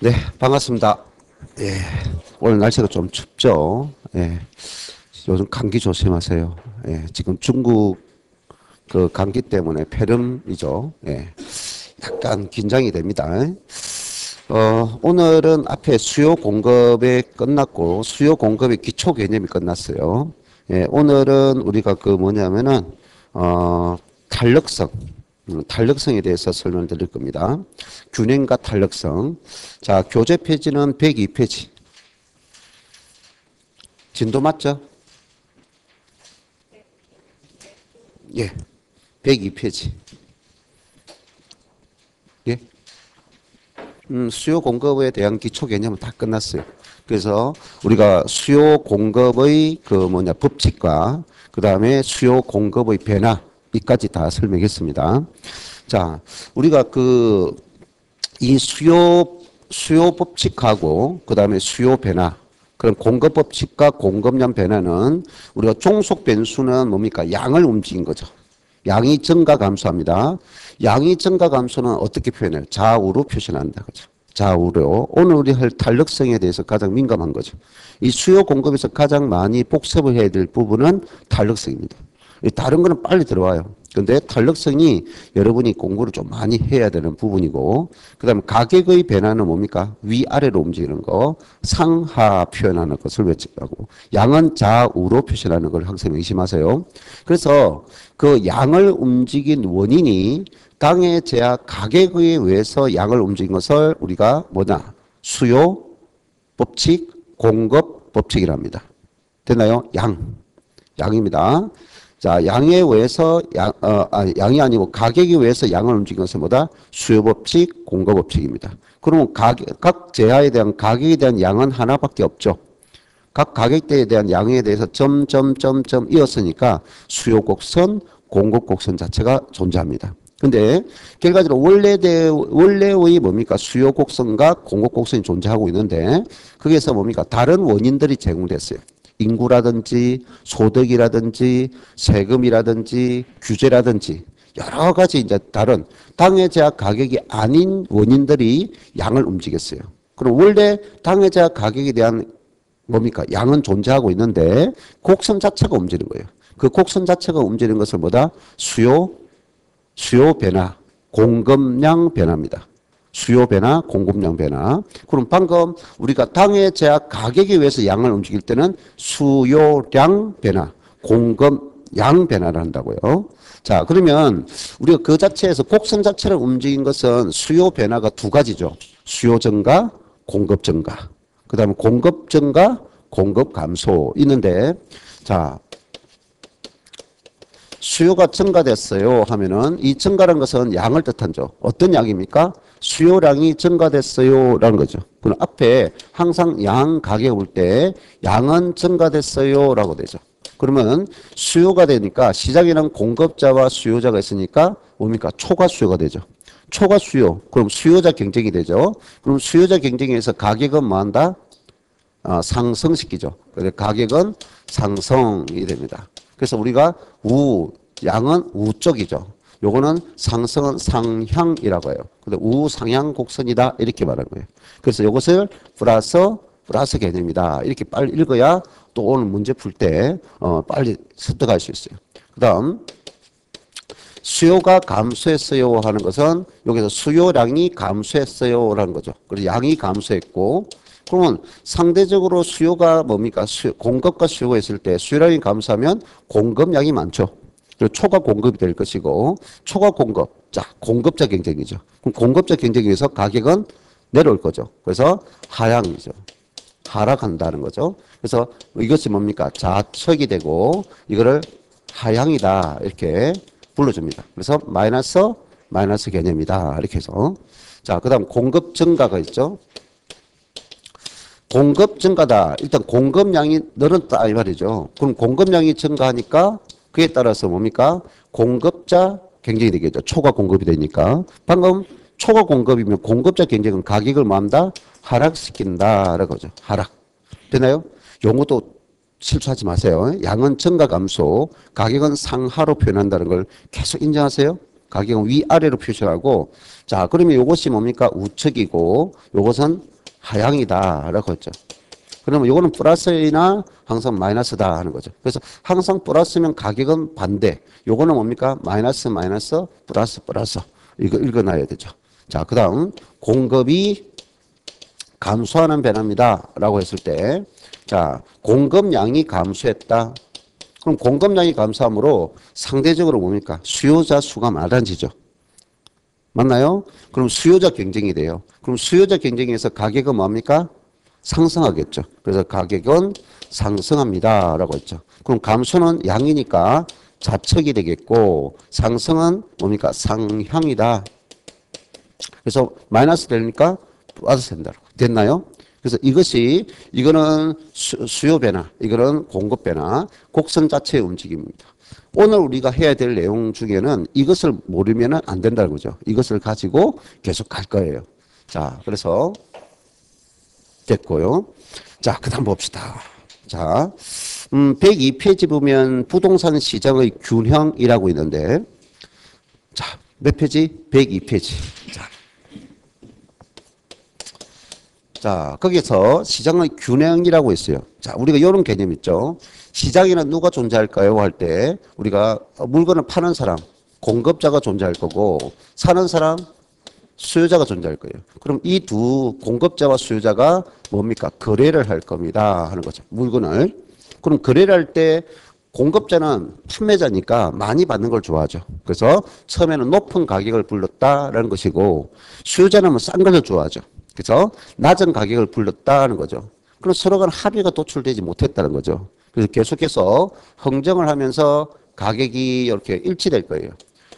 네, 반갑습니다. 예, 오늘 날씨가 좀 춥죠. 예, 요즘 감기 조심하세요. 예, 지금 중국 그 감기 때문에 폐렴이죠. 예, 약간 긴장이 됩니다. 오늘은 앞에 수요 공급이 끝났고 수요 공급의 기초 개념이 끝났어요. 예, 오늘은 우리가 그 뭐냐면은 탄력성, 탄력성에 대해서 설명을 드릴 겁니다. 균형과 탄력성. 자, 교재 페이지는 102페이지. 진도 맞죠? 예, 102페이지. 예. 수요 공급에 대한 기초 개념은 다 끝났어요. 그래서 우리가 수요 공급의 그 뭐냐 법칙과 그 다음에 수요 공급의 변화 이까지 다 설명했습니다. 자, 우리가 그 이 수요 법칙하고 그 다음에 수요 변화 그럼 공급 법칙과 공급량 변화는 우리가 종속 변수는 뭡니까? 양을 움직인 거죠. 양이 증가 감소합니다. 양이 증가 감소는 어떻게 표현해요? 좌우로 표현한다. 그죠? 좌우로. 오늘 우리 할 탄력성에 대해서 가장 민감한 거죠. 이 수요 공급에서 가장 많이 복습을 해야 될 부분은 탄력성입니다. 다른 거는 빨리 들어와요. 근데 탄력성이 여러분이 공부를 좀 많이 해야 되는 부분이고, 그 다음에 가격의 변화는 뭡니까? 위아래로 움직이는 거, 상하 표현하는 것을 외치고, 양은 좌우로 표현하는 걸 항상 명심하세요. 그래서 그 양을 움직인 원인이 당의 제약 가격에 의해서 양을 움직인 것을 우리가 뭐냐? 수요 법칙, 공급 법칙이랍니다. 됐나요? 양입니다. 자, 양에 의해서 양이 아니고 가격에 의해서 양을 움직이는 것은 뭐다? 수요법칙, 공급법칙입니다. 그러면 각 제하에 대한 가격에 대한 양은 하나밖에 없죠. 각 가격대에 대한 양에 대해서 점점점점 이었으니까 수요 곡선, 공급 곡선 자체가 존재합니다. 근데 결과적으로 원래의 뭡니까? 수요 곡선과 공급 곡선이 존재하고 있는데 거기에서 뭡니까? 다른 원인들이 제공됐어요. 인구라든지 소득이라든지 세금이라든지 규제라든지 여러 가지 이제 다른 당해 제약 가격이 아닌 원인들이 양을 움직였어요. 그럼 원래 당해 제약 가격에 대한 뭡니까? 양은 존재하고 있는데 곡선 자체가 움직이는 거예요. 그 곡선 자체가 움직이는 것을 뭐다? 수요 변화, 공급량 변화입니다. 수요 변화, 공급량 변화. 그럼 방금 우리가 당의 제약 가격에 의해서 양을 움직일 때는 수요량 변화, 공급량 변화를 한다고요. 자, 그러면 우리가 그 자체에서 곡선 자체를 움직인 것은 수요 변화가 두 가지죠. 수요 증가, 공급 증가. 그 다음에 공급 증가, 공급 감소 있는데, 자, 수요가 증가됐어요 하면은 이 증가라는 것은 양을 뜻하죠. 어떤 양입니까? 수요량이 증가됐어요 라는 거죠. 그럼 앞에 항상 양 가격 올 때 양은 증가됐어요 라고 되죠. 그러면 수요가 되니까 시장에는 공급자와 수요자가 있으니까 뭡니까? 초과 수요가 되죠. 초과 수요. 그럼 수요자 경쟁이 되죠. 그럼 수요자 경쟁에서 가격은 뭐한다? 상승시키죠. 그래서 가격은 상승이 됩니다. 그래서 우리가 양은 우쪽이죠. 요거는 상승은 상향이라고 해요. 근데 우상향 곡선이다 이렇게 말하는 거예요. 그래서 이것을 플러스 개념이다. 이렇게 빨리 읽어야 또 오늘 문제 풀 때 빨리 습득할 수 있어요. 그 다음 수요가 감소했어요 하는 것은 여기서 수요량이 감소했어요 라는 거죠. 그래서 양이 감소했고 그러면 상대적으로 수요가 뭡니까? 공급과 수요가 있을 때 수요량이 감소하면 공급량이 많죠. 그리고 초과 공급이 될 것이고 초과 공급, 자 공급자 경쟁이죠. 그럼 공급자 경쟁에 의해서 가격은 내려올 거죠. 그래서 하향이죠. 하락한다는 거죠. 그래서 이것이 뭡니까? 좌측이 되고 이거를 하향이다 이렇게 불러줍니다. 그래서 마이너스 개념이다 이렇게 해서 자 그다음 공급 증가가 있죠. 공급 증가다. 일단 공급량이 늘었다 이 말이죠. 그럼 공급량이 증가하니까 그에 따라서 뭡니까? 공급자 경쟁이 되겠죠. 초과 공급이 되니까. 방금 초과 공급이면 공급자 경쟁은 가격을 뭐한다? 하락시킨다라고 하죠. 하락. 되나요? 용어도 실수하지 마세요. 양은 증가 감소, 가격은 상하로 표현한다는 걸 계속 인정하세요. 가격은 위아래로 표시하고 자 그러면 이것이 뭡니까? 우측이고 이것은 하향이다라고 했죠. 그러면 요거는 플러스이나 항상 마이너스다 하는 거죠. 그래서 항상 플러스면 가격은 반대. 요거는 뭡니까? 마이너스 마이너스 플러스 플러스. 이거 읽어놔야 되죠. 자, 그 다음 공급이 감소하는 변화입니다 라고 했을 때, 자, 공급량이 감소했다. 그럼 공급량이 감소함으로 상대적으로 뭡니까? 수요자 수가 많아지죠. 맞나요? 그럼 수요자 경쟁이 돼요. 그럼 수요자 경쟁에서 가격은 뭡니까? 상승하겠죠. 그래서 가격은 상승합니다 라고 했죠. 그럼 감소는 양이니까 좌측이 되겠고, 상승은 뭡니까? 상향이다. 그래서 마이너스 되니까 플러스 된다. 됐나요? 그래서 이거는 수요 변화, 이거는 공급 변화, 곡선 자체의 움직임입니다. 오늘 우리가 해야 될 내용 중에는 이것을 모르면 안 된다는 거죠. 이것을 가지고 계속 갈 거예요. 자, 그래서 됐고요. 자, 그 다음 봅시다. 자, 102페이지 보면 부동산 시장의 균형이라고 있는데, 자, 몇 페이지? 102페이지. 자, 거기서 시장의 균형이라고 있어요. 자, 우리가 이런 개념 있죠. 시장에는 누가 존재할까요? 할 때 우리가 물건을 파는 사람, 공급자가 존재할 거고, 사는 사람, 수요자가 존재할 거예요. 그럼 이 두 공급자와 수요자가 뭡니까? 거래를 할 겁니다 하는 거죠. 물건을. 그럼 거래를 할 때 공급자는 판매자니까 많이 받는 걸 좋아하죠. 그래서 처음에는 높은 가격을 불렀다라는 것이고, 수요자는 뭐 싼 걸 좋아하죠. 그래서 낮은 가격을 불렀다는 거죠. 그럼 서로 간 합의가 도출되지 못했다는 거죠. 그래서 계속해서 흥정을 하면서 가격이 이렇게 일치될 거예요.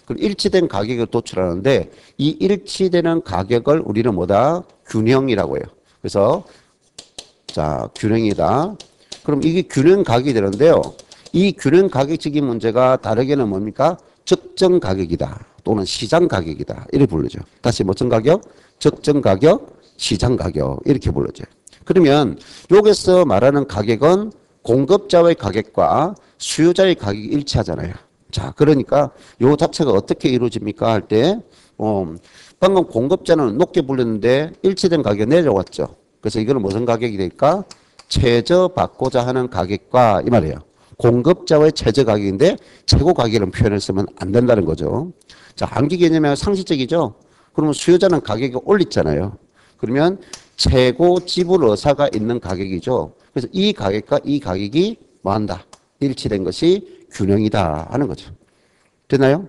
그럼 일치된 가격을 도출하는데, 이 일치되는 가격을 우리는 뭐다? 균형이라고 해요. 그래서 자, 균형이다. 그럼 이게 균형 가격이 되는데요. 이 균형 가격적인 문제가 다르게는 뭡니까? 적정 가격이다. 또는 시장 가격이다. 이렇게 부르죠. 다시 어떤 가격? 적정 가격, 시장 가격. 이렇게 불러죠. 그러면 여기서 말하는 가격은 공급자의 가격과 수요자의 가격이 일치하잖아요. 자, 그러니까 요 자체가 어떻게 이루어집니까? 할 때, 방금 공급자는 높게 불렸는데 일치된 가격이 내려왔죠. 그래서 이거는 무슨 가격이 될까? 최저받고자 하는 가격과 이 말이에요. 공급자의 최저 가격인데 최고 가격을 표현을 쓰면 안 된다는 거죠. 자, 암기 개념이 상식적이죠? 그러면 수요자는 가격이 올렸잖아요. 그러면 최고 지불 의사가 있는 가격이죠. 그래서 이 가격과 이 가격이 뭐한다? 일치된 것이 균형이다 하는 거죠. 됐나요?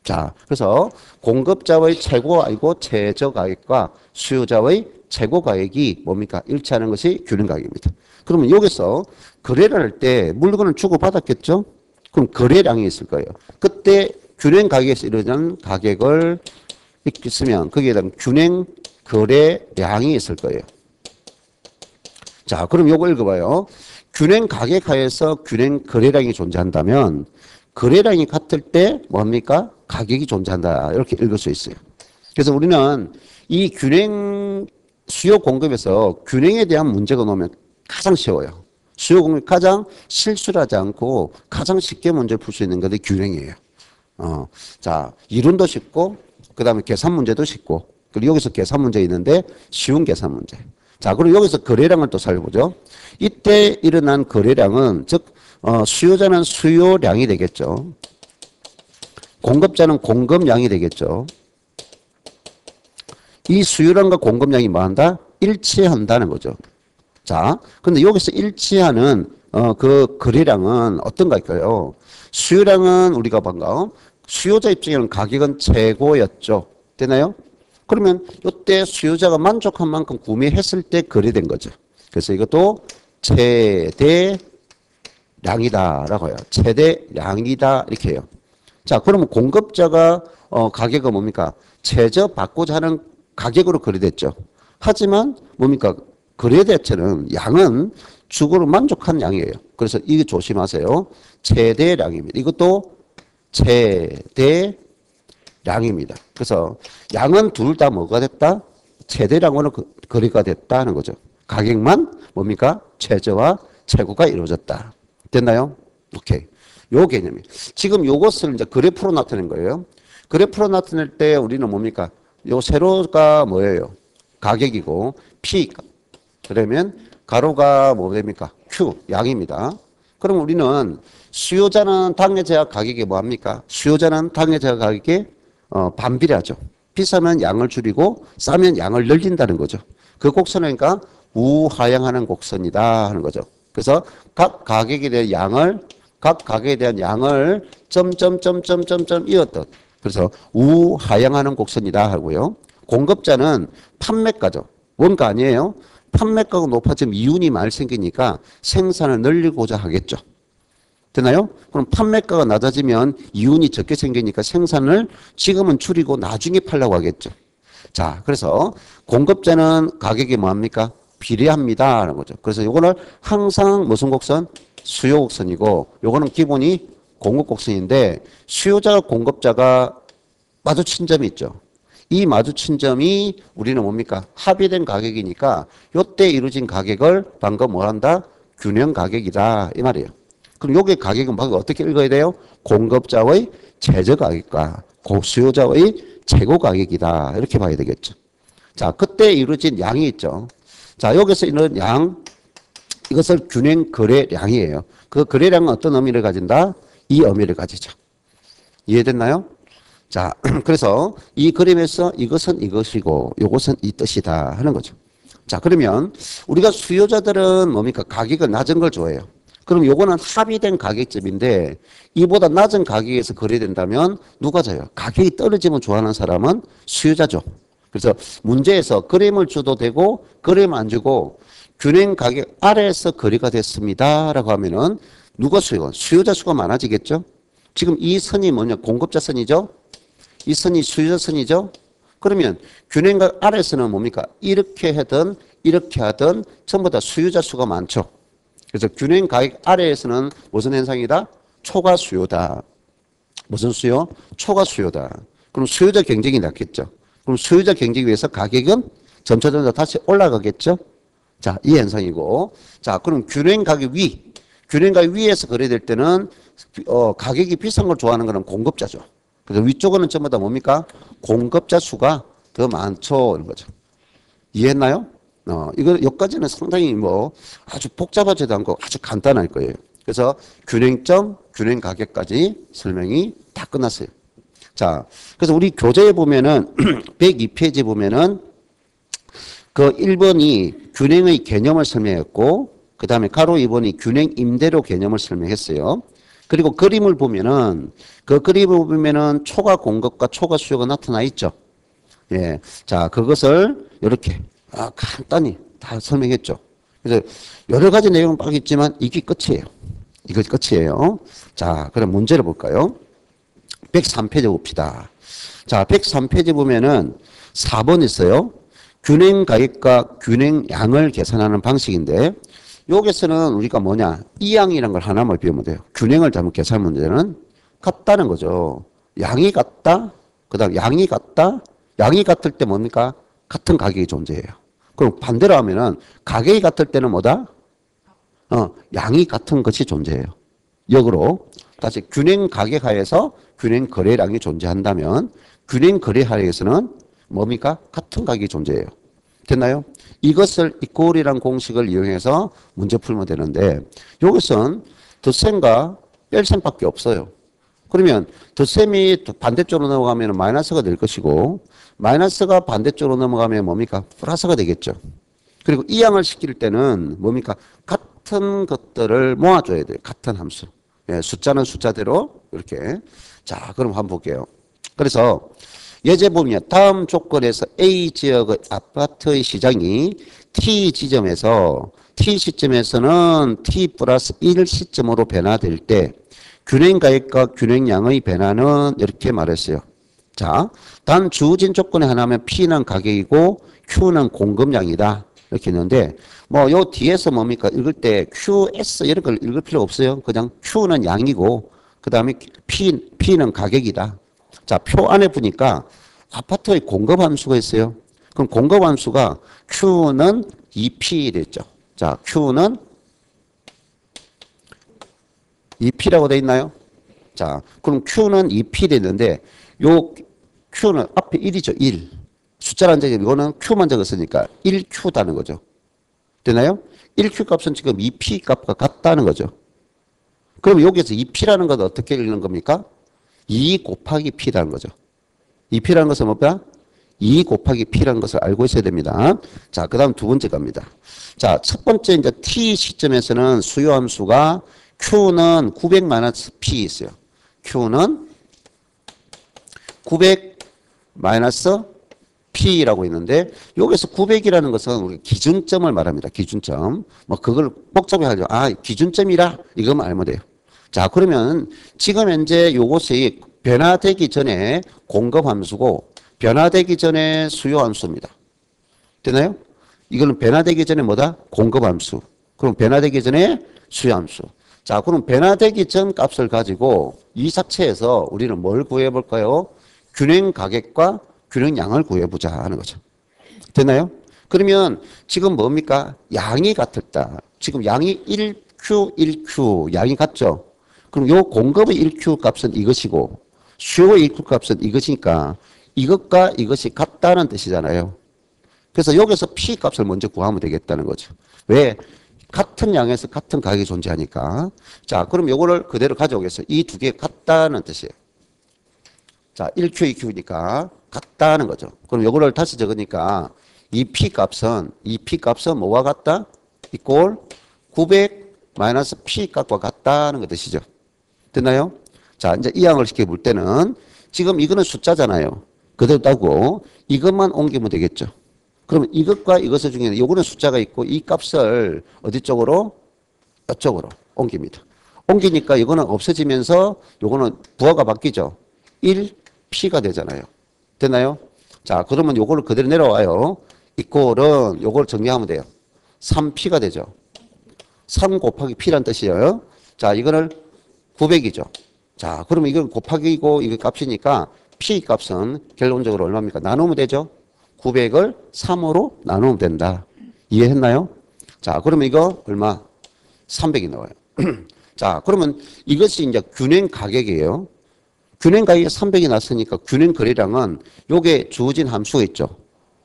자, 그래서 공급자의 최고 아니고 최저 가격과 수요자의 최고 가격이 뭡니까? 일치하는 것이 균형 가격입니다. 그러면 여기서 거래를 할 때 물건을 주고받았겠죠? 그럼 거래량이 있을 거예요. 그때 균형 가격에서 이루어지는 가격을 이렇게 쓰면 거기에 대한 균형 거래량이 있을 거예요. 자, 그럼 요거 읽어봐요. 균형 가격 하에서 균형 거래량이 존재한다면 거래량이 같을 때 뭡니까? 가격이 존재한다. 이렇게 읽을 수 있어요. 그래서 우리는 이 균형 수요 공급에서 균형에 대한 문제가 나오면 가장 쉬워요. 수요 공급이 가장 실수를 하지 않고 가장 쉽게 문제를 풀 수 있는 것이 균형이에요. 자, 이론도 쉽고 그 다음에 계산 문제도 쉽고 그리고 여기서 계산 문제 있는데 쉬운 계산 문제. 자, 그리고 여기서 거래량을 또 살펴보죠. 이때 일어난 거래량은 즉 수요자는 수요량이 되겠죠. 공급자는 공급량이 되겠죠. 이 수요량과 공급량이 뭐한다? 일치한다는 거죠. 자, 근데 여기서 일치하는 그 거래량은 어떤 걸까요? 수요량은 우리가 방금 수요자 입장에는 가격은 최고였죠. 되나요? 그러면 이때 수요자가 만족한 만큼 구매했을 때 거래된 거죠. 그래서 이것도 최대량이다라고 해요. 최대량이다 이렇게 해요. 자, 그러면 공급자가 가격은 뭡니까? 최저받고자 하는 가격으로 거래됐죠. 하지만 뭡니까? 거래 대체는 양은 주고로 만족한 양이에요. 그래서 이거 조심하세요. 최대량입니다. 이것도 최대량입니다. 그래서 양은 둘 다 뭐가 됐다? 최대량으로 거래가 됐다는 거죠. 가격만 뭡니까? 최저와 최고가 이루어졌다. 됐나요? 오케이. 요 개념이. 지금 요것을 이제 그래프로 나타낸 거예요. 그래프로 나타낼 때 우리는 뭡니까? 요 세로가 뭐예요? 가격이고 P 그러면 가로가 뭐 됩니까? Q 양입니다. 그럼 우리는 수요자는 당해 제약 가격이 뭐합니까? 수요자는 당해 제약 가격에 반비례하죠. 비싸면 양을 줄이고 싸면 양을 늘린다는 거죠. 그 곡선을 그러니까 우하향하는 곡선이다 하는 거죠. 그래서 각 가격에 대한 양을 점점점점점점 이었던 그래서 우하향하는 곡선이다 하고요. 공급자는 판매가죠. 원가 아니에요. 판매가가 높아지면 이윤이 많이 생기니까 생산을 늘리고자 하겠죠. 되나요? 그럼 판매가가 낮아지면 이윤이 적게 생기니까 생산을 지금은 줄이고 나중에 팔려고 하겠죠. 자, 그래서 공급자는 가격이 뭐합니까? 비례합니다. 하는 거죠. 그래서 요거는 항상 무슨 곡선? 수요 곡선이고 요거는 기본이 공급 곡선인데 수요자와 공급자가 마주친 점이 있죠. 이 마주친 점이 우리는 뭡니까? 합의된 가격이니까 요때 이루어진 가격을 방금 뭐 한다? 균형 가격이다. 이 말이에요. 그럼 요게 가격은 어떻게 읽어야 돼요? 공급자의 최저 가격과 수요자의 최고 가격이다. 이렇게 봐야 되겠죠. 자, 그때 이루어진 양이 있죠. 자, 여기서 이런 양, 이것을 균형 거래량이에요. 그 거래량은 어떤 의미를 가진다? 이 의미를 가지죠. 이해됐나요? 자, 그래서 이 그림에서 이것은 이것이고 이것은 이 뜻이다 하는 거죠. 자, 그러면 우리가 수요자들은 뭡니까? 가격을 낮은 걸 좋아해요. 그럼 요거는 합의된 가격점인데 이보다 낮은 가격에서 거래된다면 누가 져요? 가격이 떨어지면 좋아하는 사람은 수요자죠. 그래서 문제에서 그림을 줘도 되고 그림 안 주고 균형 가격 아래에서 거래가 됐습니다 라고 하면은 누가 수요자 수가 많아지겠죠. 지금 이 선이 뭐냐? 공급자 선이죠. 이 선이 수요자 선이죠. 그러면 균형 가격 아래에서는 뭡니까? 이렇게 하든 이렇게 하든 전부 다 수요자 수가 많죠. 그래서 균형 가격 아래에서는 무슨 현상이다? 초과 수요다. 무슨 수요? 초과 수요다. 그럼 수요자 경쟁이 낮겠죠. 그럼 수요자 경쟁이 위해서 가격은 점차적으로 다시 올라가겠죠. 자, 이 현상이고. 자, 그럼 균형 가격 위에서 거래될 때는 가격이 비싼 걸 좋아하는 거는 공급자죠. 그래서 위쪽은 전부 다 뭡니까? 공급자 수가 더 많죠. 이런 거죠. 이해했나요? 이거 여기까지는 상당히 아주 복잡하지도 않고 아주 간단할 거예요. 그래서 균형점, 균형 가격까지 설명이 다 끝났어요. 자, 그래서 우리 교재에 보면은 102페이지 보면은 그 1번이 균형의 개념을 설명했고 그 다음에 가로 2번이 균형 임대료 개념을 설명했어요. 그리고 그림을 보면은 그 그림을 보면은 초과 공급과 초과 수요가 나타나 있죠. 예. 자, 그것을 이렇게 간단히 다 설명했죠. 그래서 여러 가지 내용은 막 있지만 이게 끝이에요. 이거 끝이에요. 자, 그럼 문제를 볼까요? 103페이지 봅시다. 자, 103페이지 보면은 4번 있어요. 균형 가격과 균형 양을 계산하는 방식인데 여기서는 우리가 이 양이라는 걸 하나만 배우면 돼요. 균형을 잘못 계산하는 문제는 같다는 거죠. 양이 같다. 그 다음 양이 같다. 양이 같을 때 뭡니까? 같은 가격이 존재해요. 그럼 반대로 하면은 가격이 같을 때는 뭐다? 양이 같은 것이 존재해요. 역으로 다시 균형 가격 하에서 균형 거래량이 존재한다면 균형 거래 하에서는 뭡니까? 같은 가격이 존재해요. 됐나요? 이것을 이꼴이란 공식을 이용해서 문제 풀면 되는데 여기서는 덧셈과 뺄셈밖에 없어요. 그러면 덧셈이 반대쪽으로 넘어가면 마이너스가 될 것이고 마이너스가 반대쪽으로 넘어가면 뭡니까? 플러스가 되겠죠. 그리고 이 양을 시킬 때는 뭡니까? 같은 것들을 모아줘야 돼요. 같은 함수. 예, 숫자는 숫자대로 이렇게. 자, 그럼 한번 볼게요. 그래서 예제 보면 다음 조건에서 A 지역의 아파트의 시장이 T 지점에서 T 시점에서는 T 플러스 1 시점으로 변화될 때 균형 가격과 균형 양의 변화는 이렇게 말했어요. 자, 단 주어진 조건에 하나면 P는 가격이고 Q는 공급량이다. 이렇게 했는데 요 뒤에서 뭡니까? 읽을 때 QS 이런 걸 읽을 필요 없어요. 그냥 Q는 양이고 그 다음에 P는 가격이다. 자, 표 안에 보니까 아파트의 공급 함수가 있어요. 그럼 공급 함수가 Q는 2P 됐죠. 자, Q는 2P라고 돼 있나요? 자, 그럼 Q는 2P 됐는데 요 Q는 앞에 1이죠. 1. 숫자를 안 적으니까 이거는 Q만 적었으니까 1Q다는 거죠. 되나요? 1Q 값은 지금 2P 값과 같다는 거죠. 그럼 여기서 2P라는 건 어떻게 읽는 겁니까? 2 곱하기 P라는 거죠. 2P라는 것은 뭐야? 2 곱하기 P라는 것을 알고 있어야 됩니다. 자, 그 다음 두 번째 갑니다. 자, 첫 번째 이제 T 시점에서는 수요함수가 Q는 900-P 있어요. Q는 900-P라고 있는데 여기서 900이라는 것은 우리 기준점을 말합니다. 기준점. 뭐 그걸 복잡히 하죠. 아, 기준점이라 이거만 알면 돼요. 자, 그러면 지금 현재 요것이 변화되기 전에 공급함수고 변화되기 전에 수요함수입니다. 되나요? 이거는 변화되기 전에 뭐다? 공급함수. 그럼 변화되기 전에 수요함수. 자, 그럼 변화되기 전 값을 가지고 이 자체에서 우리는 뭘 구해볼까요? 균행 가격과 균행 양을 구해보자 하는 거죠. 됐나요? 그러면 지금 뭡니까? 양이 같았다. 지금 양이 1Q, 1Q 양이 같죠? 그럼 요 공급의 1Q 값은 이것이고 수요의 1Q 값은 이것이니까 이것과 이것이 같다는 뜻이잖아요. 그래서 여기서 P 값을 먼저 구하면 되겠다는 거죠. 왜? 같은 양에서 같은 가격이 존재하니까. 자, 그럼 요거를 그대로 가져오겠어요. 이 두 개 같다는 뜻이에요. 자, 1Q, 2Q니까 같다는 거죠. 그럼 요거를 다시 적으니까 이 P 값은 뭐와 같다? 이꼴 900-P 값과 같다는 거 뜻이죠. 됐나요? 자, 이제 이 양을 시켜 볼 때는 지금 이거는 숫자잖아요. 그대로 따고 이것만 옮기면 되겠죠. 그러면 이것과 이것 중에는 요거는 숫자가 있고 이 값을 어디 쪽으로? 이쪽으로 옮깁니다. 옮기니까 이거는 없어지면서 요거는 부하가 바뀌죠. 1P가 되잖아요. 됐나요? 자, 그러면 요거를 그대로 내려와요. 이꼴은 요걸 정리하면 돼요. 3P가 되죠. 3 곱하기 P란 뜻이에요. 자, 이거는 900이죠. 자, 그러면 이건 곱하기고 이거 값이니까 P 값은 결론적으로 얼마입니까? 나누면 되죠. 900을 3으로 나누면 된다. 이해했나요? 자, 그러면 이거 얼마? 300이 나와요. 자, 그러면 이것이 이제 균행 가격이에요. 균행 가격이 300이 났으니까 균행 거래량은 요게 주어진 함수가 있죠.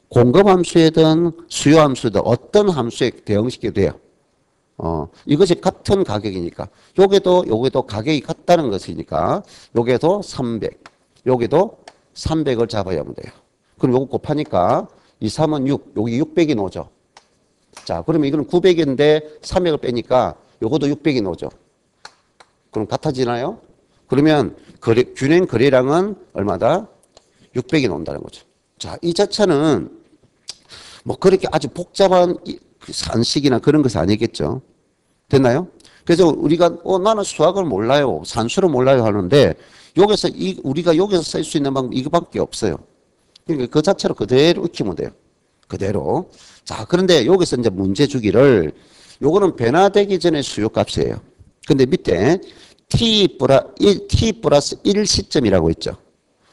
공급 함수이든 수요 함수든 어떤 함수에 대응시켜도 돼요. 이것이 같은 가격이니까 요게도 가격이 같다는 것이니까 요게도 300, 요게도 300을 잡아야만 돼요. 그럼 요거 곱하니까 2, 3은 6, 여기 600이 나오죠. 자, 그러면 이거는 900인데 300을 빼니까 요것도 600이 나오죠. 그럼 같아지나요? 그러면 균행 거래량은 얼마다? 600이 나온다는 거죠. 자, 이 자체는 뭐 그렇게 아주 복잡한 산식이나 그런 것이 아니겠죠. 됐나요? 그래서 우리가 나는 수학을 몰라요. 산수를 몰라요 하는데 여기서 우리가 여기서 쓸 수 있는 방법 이거밖에 없어요. 그러니까 그 자체로 그대로 익히면 돼요. 그대로. 자, 그런데 여기서 이제 문제 주기를 요거는 변화되기 전에 수요값이에요. 근데 밑에 T 플러스 1 시점이라고 있죠.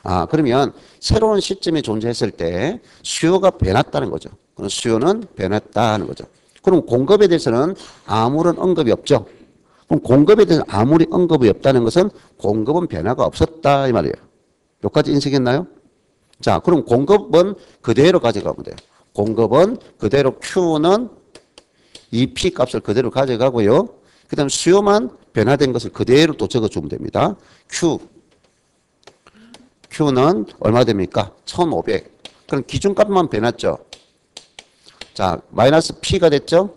아, 그러면 새로운 시점이 존재했을 때 수요가 변했다는 거죠. 그럼 수요는 변했다는 거죠. 그럼 공급에 대해서는 아무런 언급이 없죠. 그럼 공급에 대해서 아무리 언급이 없다는 것은 공급은 변화가 없었다 이 말이에요. 여기까지 인식했나요? 자, 그럼 공급은 그대로 가져가면 돼요. 공급은 그대로 Q는 이 P 값을 그대로 가져가고요. 그 다음 수요만 변화된 것을 그대로 또 적어주면 됩니다. Q는 얼마 됩니까? 1500. 그럼 기준값만 변했죠. 자, 마이너스 P가 됐죠?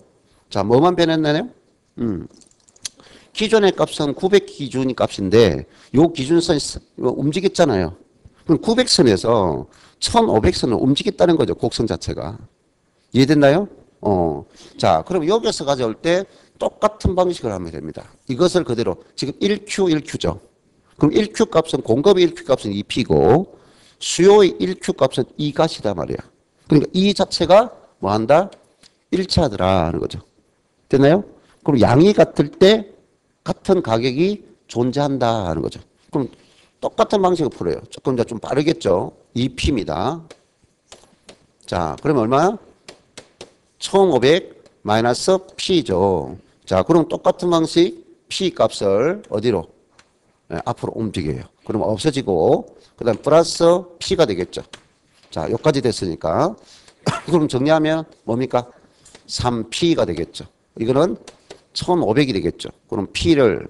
자, 뭐만 변했나요? 기존의 값은 900 기준이 값인데 요 기준선이 움직였잖아요. 그럼 900선에서 1500선을 움직였다는 거죠. 곡선 자체가. 이해됐나요? 자, 그럼 여기서 가져올 때 똑같은 방식을 하면 됩니다. 이것을 그대로 지금 1Q, 1Q죠. 그럼 1Q 값은 공급의 1Q 값은 2P고 수요의 1Q 값은 2갓이다 말이야. 그러니까 이 자체가 뭐 한다? 1차더라 하는 거죠. 됐나요? 그럼 양이 같을 때 같은 가격이 존재한다 하는 거죠. 그럼 똑같은 방식으로 풀어요. 조금 더 좀 빠르겠죠. 2P입니다. 자, 그러면 얼마? 1500 마이너스 P죠. 자, 그럼 똑같은 방식 P 값을 어디로? 네, 앞으로 움직여요. 그럼 없어지고 그 다음 플러스 P가 되겠죠. 자, 여기까지 됐으니까. 그럼 정리하면 뭡니까? 3P가 되겠죠. 이거는 1500이 되겠죠. 그럼 P를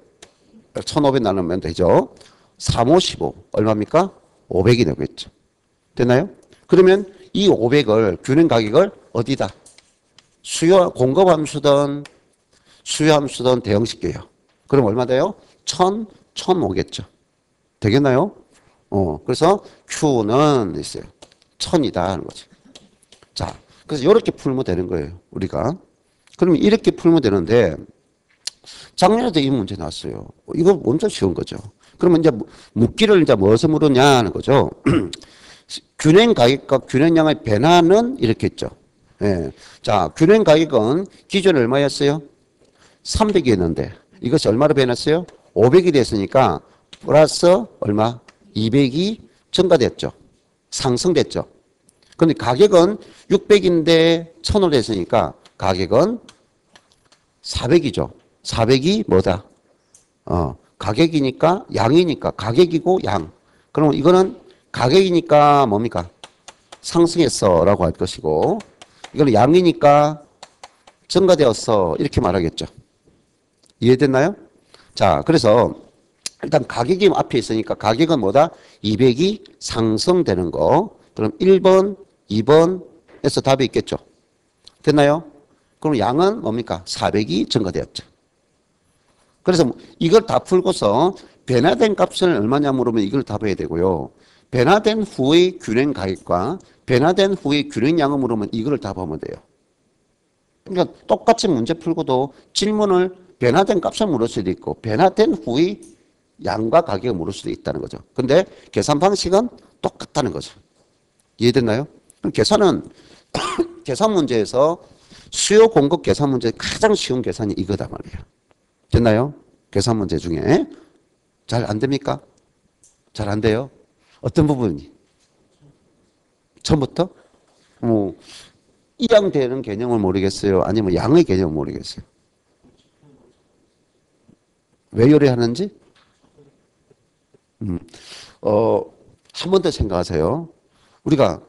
1500 나누면 되죠. 3, 5, 15. 얼마입니까? 500이 되겠죠. 됐나요? 그러면 이 500을, 균형 가격을 어디다? 수요, 공급함수든 수요함수든 대응시켜요. 그럼 얼마 돼요? 1005겠죠. 되겠나요? 그래서 Q는 있어요. 1000이다 하는 거죠. 자, 그래서 이렇게 풀면 되는 거예요. 우리가. 그러면 이렇게 풀면 되는데 작년에도 이 문제 나왔어요. 이거 엄청 쉬운 거죠. 그러면 이제 묻기를 이제 무엇을 물으냐 하는 거죠. 균형 가격과 균형량의 변화는 이렇게 했죠. 예. 자, 균형 가격은 기존에 얼마였어요? 300이었는데 이것이 얼마로 변했어요? 500이 됐으니까 플러스 얼마? 200이 증가됐죠. 상승됐죠. 그런데 가격은 600인데 1000으로 됐으니까 가격은 400이죠. 400이 뭐다? 가격이니까 양이니까 가격이고 양. 그럼 이거는 가격이니까 뭡니까? 상승했어 라고 할 것이고 이거는 양이니까 증가되었어 이렇게 말하겠죠. 이해됐나요? 자, 그래서 일단 가격이 앞에 있으니까 가격은 뭐다? 200이 상승되는 거. 그럼 1번, 2번에서 답이 있겠죠. 됐나요? 그럼 양은 뭡니까? 400이 증가되었죠. 그래서 이걸 다 풀고서 변화된 값은 얼마냐 물으면 이걸 답해야 되고요. 변화된 후의 균형 가격과 변화된 후의 균형량을 물으면 이걸 답하면 돼요. 그러니까 똑같이 문제 풀고도 질문을 변화된 값을 물을 수도 있고 변화된 후의 양과 가격을 물을 수도 있다는 거죠. 근데 계산 방식은 똑같다는 거죠. 이해됐나요? 그럼 계산은 계산 문제에서 수요 공급 계산 문제 가장 쉬운 계산이 이거다 말이에요. 됐나요? 계산 문제 중에 잘 안 됩니까? 잘 안 돼요? 어떤 부분이? 처음부터? 이양되는 개념을 모르겠어요? 아니면 양의 개념을 모르겠어요? 왜 요리하는지? 한 번 더 생각하세요. 우리가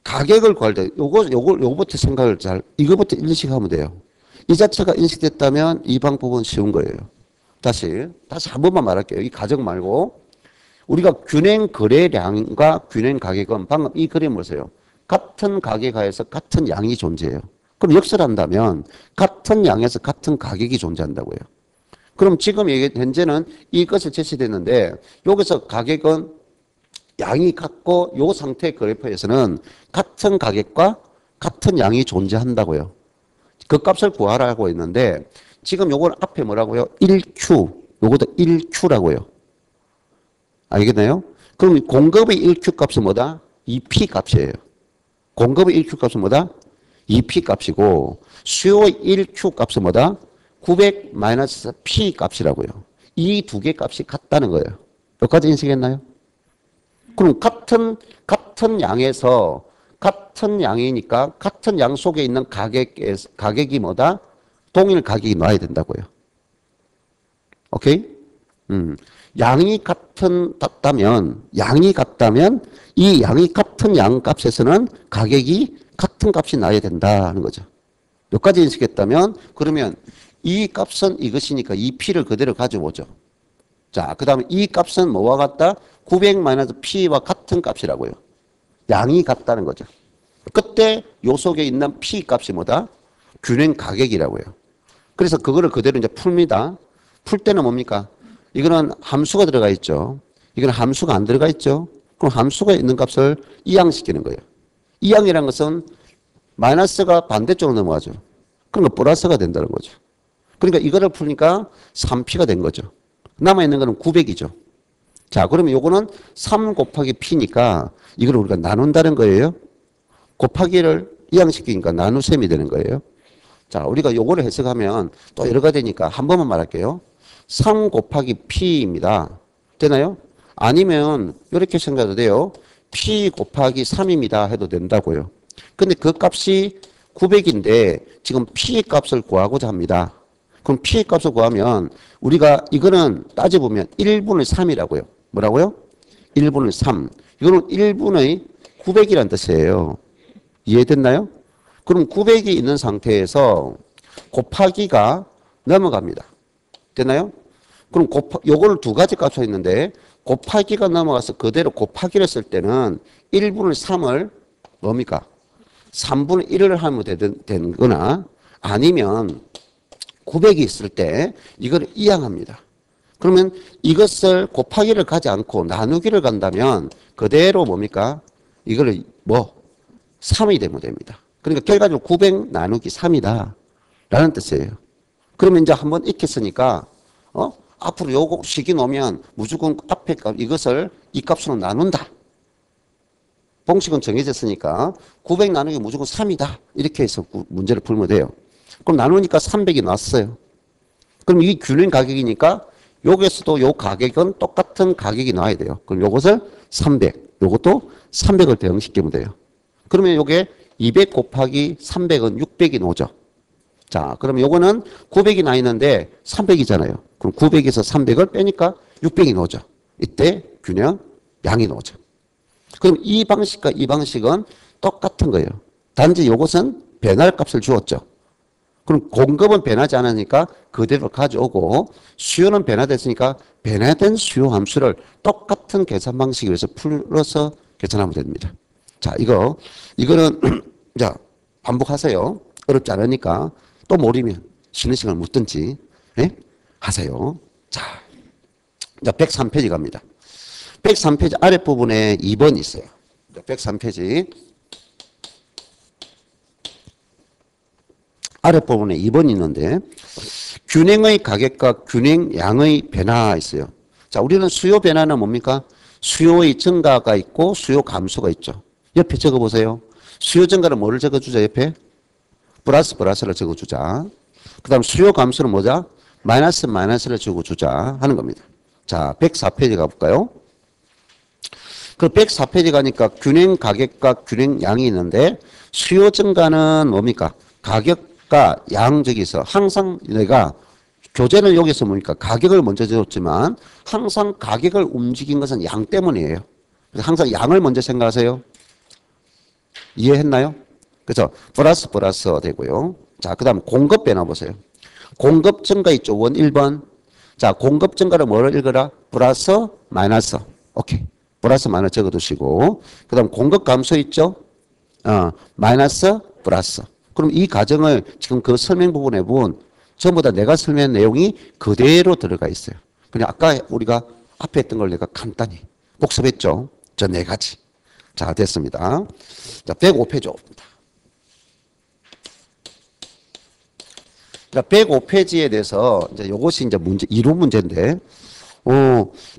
가격을 구할 때 요거부터 생각을 이거부터 인식하면 돼요. 이 자체가 인식됐다면 이 방법은 쉬운 거예요. 다시 한 번만 말할게요. 이 가정 말고 우리가 균형 거래량과 균형 가격은 방금 이 그림 보세요. 같은 가격 하에서 같은 양이 존재해요. 그럼 역설한다면 같은 양에서 같은 가격이 존재한다고요. 그럼 지금 현재는 이것을 제시됐는데 여기서 가격은 양이 같고 이 상태의 그래프에서는 같은 가격과 같은 양이 존재한다고요. 그 값을 구하라고 했는데 지금 요걸 앞에 뭐라고요? 1Q. 요것도 1Q라고요. 알겠나요? 그럼 공급의 1Q 값은 뭐다? 2P 값이에요. 공급의 1Q 값은 뭐다? 2P 값이고 수요의 1Q 값은 뭐다? 900 마이너스 P 값이라고요. 이 두 개 값이 같다는 거예요. 여기까지 인식했나요? 그럼 같은 양에서 같은 양이니까 같은 양 속에 있는 가격이 뭐다? 동일 가격이 나와야 된다고요. 오케이? 양이 같다면 이 양이 같은 양 값에서는 가격이 같은 값이 나야 된다는 거죠. 여기까지 인식했다면 그러면 이 값은 이것이니까 이 P를 그대로 가져오죠. 자, 그 다음에 이 값은 뭐와 같다? 900 마이너스 P와 같은 값이라고요. 양이 같다는 거죠. 그때 요 속에 있는 P 값이 뭐다? 균형 가격이라고요. 그래서 그거를 그대로 이제 풉니다. 풀 때는 뭡니까? 이거는 함수가 들어가 있죠. 이거는 함수가 안 들어가 있죠. 그럼 함수가 있는 값을 이항시키는 거예요. 이항이라는 것은 마이너스가 반대쪽으로 넘어가죠. 그러니까 플러스가 된다는 거죠. 그러니까 이거를 풀니까 3P가 된 거죠. 남아있는 거는 900이죠. 자, 그러면 요거는 3 곱하기 P니까 이걸 우리가 나눈다는 거예요. 곱하기를 이항시키니까 나누셈이 되는 거예요. 자, 우리가 요거를 해석하면 또 여러 가지 되니까 한 번만 말할게요. 3 곱하기 P입니다. 되나요? 아니면 이렇게 생각해도 돼요. P 곱하기 3입니다. 해도 된다고요. 근데 그 값이 900인데 지금 P 값을 구하고자 합니다. 그럼 P 값을 구하면 우리가 이거는 따져보면 1분의 3이라고요. 뭐라고요? 1분의 3. 이거는 1분의 900이라는 뜻이에요. 이해됐나요? 그럼 900이 있는 상태에서 곱하기가 넘어갑니다. 됐나요? 그럼 요거를 두 가지 값이 있는데 곱하기가 넘어가서 그대로 곱하기를 쓸 때는 1분의 3을 뭡니까? 3분의 1을 하면 되는 거나 아니면 900이 있을 때 이걸 이항합니다. 그러면 이것을 곱하기를 가지 않고 나누기를 간다면 그대로 뭡니까? 이거를 3이 되면 됩니다. 그러니까 결과적으로 900 나누기 3이다 라는 뜻이에요. 그러면 이제 한번 익혔으니까 앞으로 요거 식이 나오면 무조건 앞에 값 이것을 이 값으로 나눈다. 공식은 정해졌으니까 900 나누기 무조건 3이다. 이렇게 해서 문제를 풀면 돼요. 그럼 나누니까 300이 나왔어요. 그럼 이 균형 가격이니까 여기에서도 요 가격은 똑같은 가격이 나와야 돼요. 그럼 요것을 300, 요것도 300을 대응시키면 돼요. 그러면 요게 200 곱하기 300은 600이 나오죠. 자, 그럼 요거는 900이 나 있는데 300이잖아요. 그럼 900에서 300을 빼니까 600이 나오죠. 이때 균형 양이 나오죠. 그럼 이 방식과 이 방식은 똑같은 거예요. 단지 요것은 변할 값을 주었죠. 그럼 공급은 변하지 않으니까 그대로 가져오고 수요는 변화됐으니까 변화된 수요 함수를 똑같은 계산 방식에 의해서 풀어서 계산하면 됩니다. 자, 이거는 자, 반복하세요. 어렵지 않으니까 또 모르면 쉬는 시간을 묻든지 하세요. 자, 103페이지 갑니다. 103페이지 아랫부분에 2번 있어요. 103페이지 아랫부분에 2번이 있는데 균형의 가격과 균형량의 변화 있어요. 자, 우리는 수요 변화는 뭡니까? 수요의 증가가 있고 수요 감소가 있죠. 옆에 적어보세요. 수요 증가는 뭐를 적어주자 옆에? 플러스를 적어주자. 그 다음 수요 감소는 뭐자? 마이너스를 적어주자 하는 겁니다. 자, 104페이지 가볼까요? 그 104페이지 가니까 균형 가격과 균형 양이 있는데 수요 증가는 뭡니까? 가격과 양 저기서 항상 내가 교재는 여기서 뭡니까? 가격을 먼저 적었지만 항상 가격을 움직인 것은 양 때문이에요. 그래서 항상 양을 먼저 생각하세요. 이해했나요? 그래서 플러스 되고요. 자, 그 다음 공급 변화 보세요. 공급 증가 있죠. 원 1번. 자, 공급 증가를 뭐를 읽어라? 플러스 마이너스. 오케이. 플러스 마이너스 적어두시고. 그 다음 공급 감소 있죠. 마이너스 플러스. 그럼 이 과정을 지금 그 설명 부분에 보면 전부 다 내가 설명한 내용이 그대로 들어가 있어요. 그냥 아까 우리가 앞에 했던 걸 내가 간단히 복습했죠. 저 네 가지. 자, 됐습니다. 자, 105페이지 옵니다. 자, 105페이지에 대해서 이제 요것이 이제 문제, 이론 문제인데,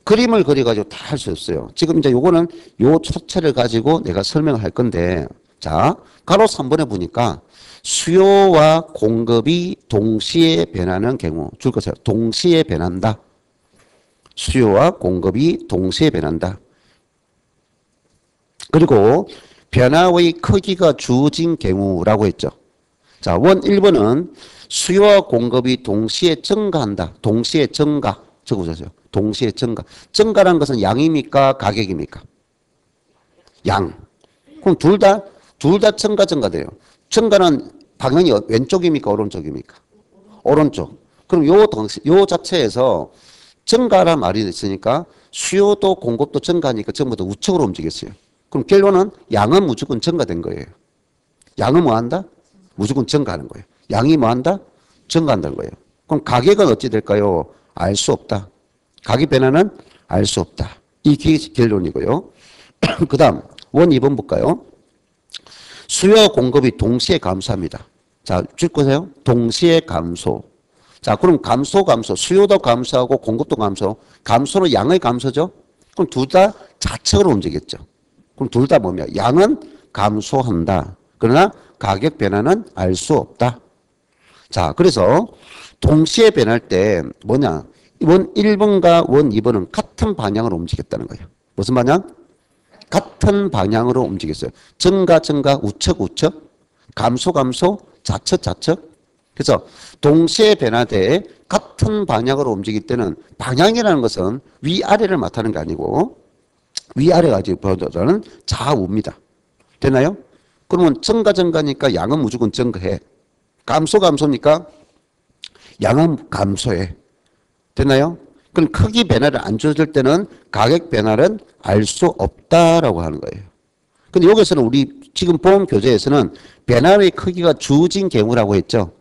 그림을 그려가지고 다 할 수 있어요. 지금 이제 요거는 요 초체를 가지고 내가 설명을 할 건데, 자, 가로 3번에 보니까 수요와 공급이 동시에 변하는 경우, 줄 것이요. 동시에 변한다. 수요와 공급이 동시에 변한다. 그리고 변화의 크기가 주어진 경우라고 했죠. 자, 원 1번은 수요와 공급이 동시에 증가한다. 동시에 증가. 적어주세요. 동시에 증가. 증가라는 것은 양입니까? 가격입니까? 양. 그럼 둘 다 증가돼요. 증가는 방향이 왼쪽입니까? 오른쪽입니까? 오른쪽. 그럼 요 자체에서 증가란 말이 있으니까 수요도 공급도 증가하니까 전부 다 우측으로 움직였어요. 그럼 결론은 양은 무조건 증가된 거예요. 양은 뭐 한다? 무조건 증가하는 거예요. 양이 뭐 한다? 증가한다는 거예요. 그럼 가격은 어찌 될까요? 알 수 없다. 가격 변화는 알 수 없다. 이게 결론이고요. 그 다음 원 2번 볼까요? 수요 공급이 동시에 감소합니다. 자, 줄 거세요? 동시에 감소. 자, 그럼 감소. 수요도 감소하고 공급도 감소. 감소는 양의 감소죠? 그럼 둘 다 좌측으로 움직였죠. 그럼 둘 다 뭐냐? 양은 감소한다. 그러나 가격 변화는 알 수 없다. 자, 그래서 동시에 변할 때 뭐냐? 원 1번과 원 2번은 같은 방향으로 움직였다는 거예요. 무슨 방향? 같은 방향으로 움직였어요. 증가, 우측, 감소, 좌측. 그래서 동시에 변화돼 같은 방향으로 움직일 때는 방향이라는 것은 위아래를 나타내는 게 아니고 위아래가 지금 보여주는 좌우입니다. 됐나요? 그러면 증가니까 양은 무조건 증가해. 감소니까 양은 감소해. 됐나요? 그럼 크기 변화를 안 줬을 때는 가격 변화는 알 수 없다라고 하는 거예요. 근데 여기서는 우리 지금 보험 교재에서는 변화의 크기가 주어진 경우라고 했죠.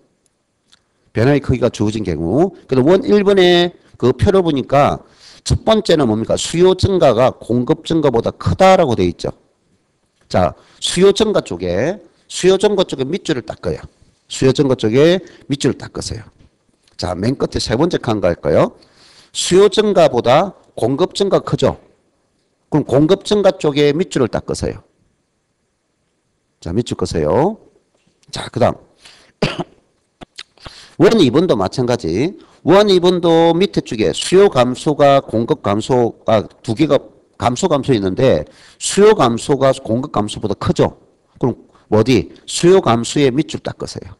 변화의 크기가 주어진 경우. 그래서 원 1번의 그 표를 보니까 첫 번째는 뭡니까? 수요 증가가 공급 증가보다 크다라고 되어 있죠. 자, 수요 증가 쪽에 밑줄을 닦아요. 수요 증가 쪽에 밑줄을 닦으세요. 자, 맨 끝에 세 번째 칸 갈까요? 수요 증가보다 공급 증가 크죠? 그럼 공급 증가 쪽에 밑줄을 닦으세요. 자, 밑줄 끄세요. 자, 그 다음. 원 2번도 마찬가지. 원 2번도 밑에 쪽에 수요 감소가 공급 감소가 두 개가 감소 있는데 수요 감소가 공급 감소보다 크죠? 그럼 어디? 수요 감소에 밑줄 닦으세요.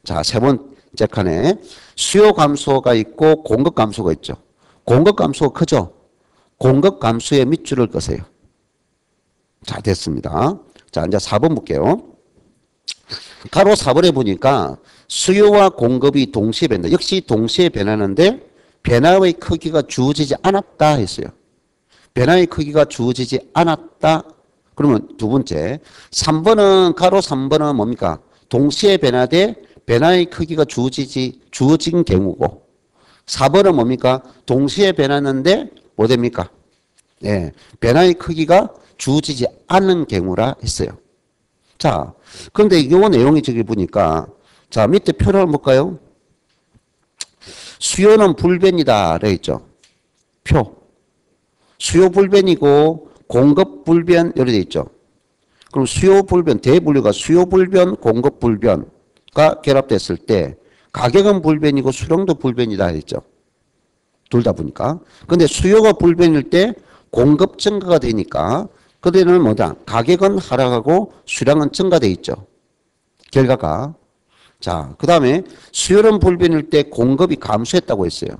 자, 세 번째 칸에 수요 감소가 있고 공급 감소가 있죠. 공급 감소가 크죠? 공급 감소에 밑줄을 끄세요. 자, 됐습니다. 자, 이제 4번 볼게요. 가로 4번에 보니까 수요와 공급이 동시에 변한다. 역시 동시에 변하는데 변화의 크기가 주어지지 않았다 했어요. 변화의 크기가 주어지지 않았다. 그러면 두 번째 3번은 가로 3번은 뭡니까? 동시에 변화돼 변화의 크기가 주어진 경우고 4번은 뭡니까? 동시에 변하는데 뭐 됩니까? 예, 변화의 크기가 주어지지 않는 경우라 했어요. 자, 그런데 이 내용이 저기 보니까 자, 밑에 표를 한번 볼까요? 수요는 불변이다. 그래 있죠. 표. 수요 불변이고 공급 불변 이렇게 돼 있죠. 그럼 수요 불변, 대분류가 수요 불변, 공급 불변가 결합됐을 때 가격은 불변이고 수량도 불변이다 했죠. 둘 다 보니까. 근데 수요가 불변일 때 공급 증가가 되니까 그때는 뭐다? 가격은 하락하고 수량은 증가돼 있죠. 결과가. 자, 그 다음에 수요는 불변일 때 공급이 감소했다고 했어요.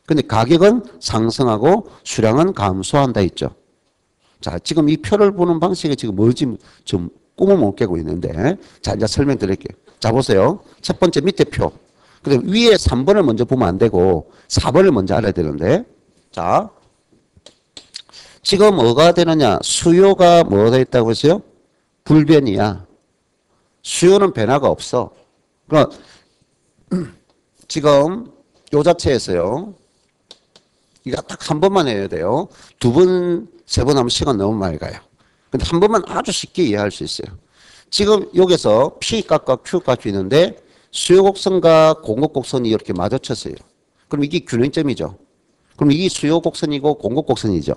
근데 가격은 상승하고 수량은 감소한다 했죠. 자, 지금 이 표를 보는 방식이 지금 뭔지 좀 꿈을 못 깨고 있는데, 자, 이제 설명드릴게요. 자, 보세요. 첫 번째 밑에 표. 그다음 위에 3번을 먼저 보면 안 되고 4번을 먼저 알아야 되는데, 자, 지금 뭐가 되느냐? 수요가 뭐가 있다고 했어요? 불변이야. 수요는 변화가 없어. 그럼 지금 요 자체에서요. 이거 딱 한 번만 해야 돼요. 두 번, 세 번 하면 시간 너무 많이 가요. 근데 한 번만 아주 쉽게 이해할 수 있어요. 지금 여기서 P값과 Q값이 있는데 수요 곡선과 공급 곡선이 이렇게 마주쳤어요. 그럼 이게 균형점이죠. 그럼 이게 수요 곡선이고 공급 곡선이죠.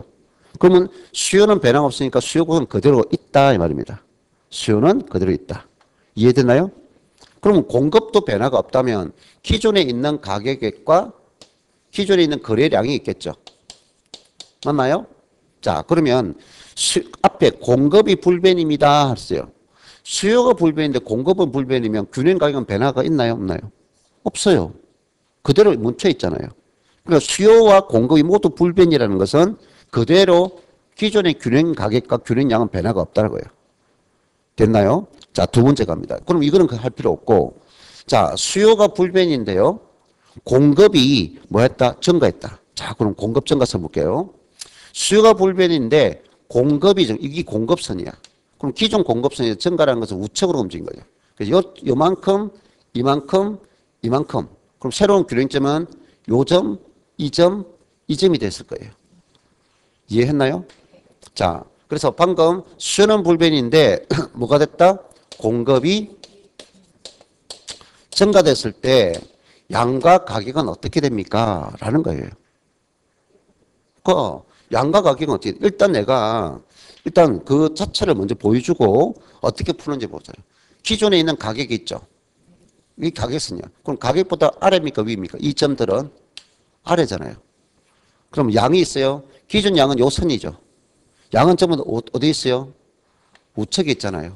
그러면 수요는 변화가 없으니까 수요 곡선은 그대로 있다 이 말입니다. 수요는 그대로 있다. 이해되나요? 그러면 공급도 변화가 없다면 기존에 있는 가격액과 기존에 있는 거래량이 있겠죠. 맞나요? 자, 그러면 앞에 공급이 불변입니다 했어요. 수요가 불변인데 공급은 불변이면 균형 가격은 변화가 있나요? 없나요? 없어요. 그대로 멈춰 있잖아요. 그러니까 수요와 공급이 모두 불변이라는 것은 그대로 기존의 균형 가격과 균형량은 변화가 없다고요. 됐나요? 자, 두 번째 갑니다. 그럼 이거는 할 필요 없고, 자, 수요가 불변인데요. 공급이 뭐 했다? 증가했다. 자, 그럼 공급 증가선 볼게요. 수요가 불변인데 공급이, 이게 공급선이야. 그럼 기존 공급선이 증가라는 것은 우측으로 움직인 거예요. 그래서 요만큼, 이만큼, 이만큼. 그럼 새로운 균형점은 요점, 이점이 됐을 거예요. 이해했나요? 자, 그래서 방금 수요는 불변인데 뭐가 됐다? 공급이 증가됐을 때 양과 가격은 어떻게 됩니까? 라는 거예요. 그 양과 가격은 어떻게 돼? 일단 그 자체를 먼저 보여주고 어떻게 푸는지 보자. 기존에 있는 가격이 있죠. 이 가격선이야. 그럼 가격보다 아래입니까? 위입니까? 이 점들은 아래잖아요. 그럼 양이 있어요. 기존 양은 요 선이죠. 양은 점은 어디 있어요? 우측에 있잖아요.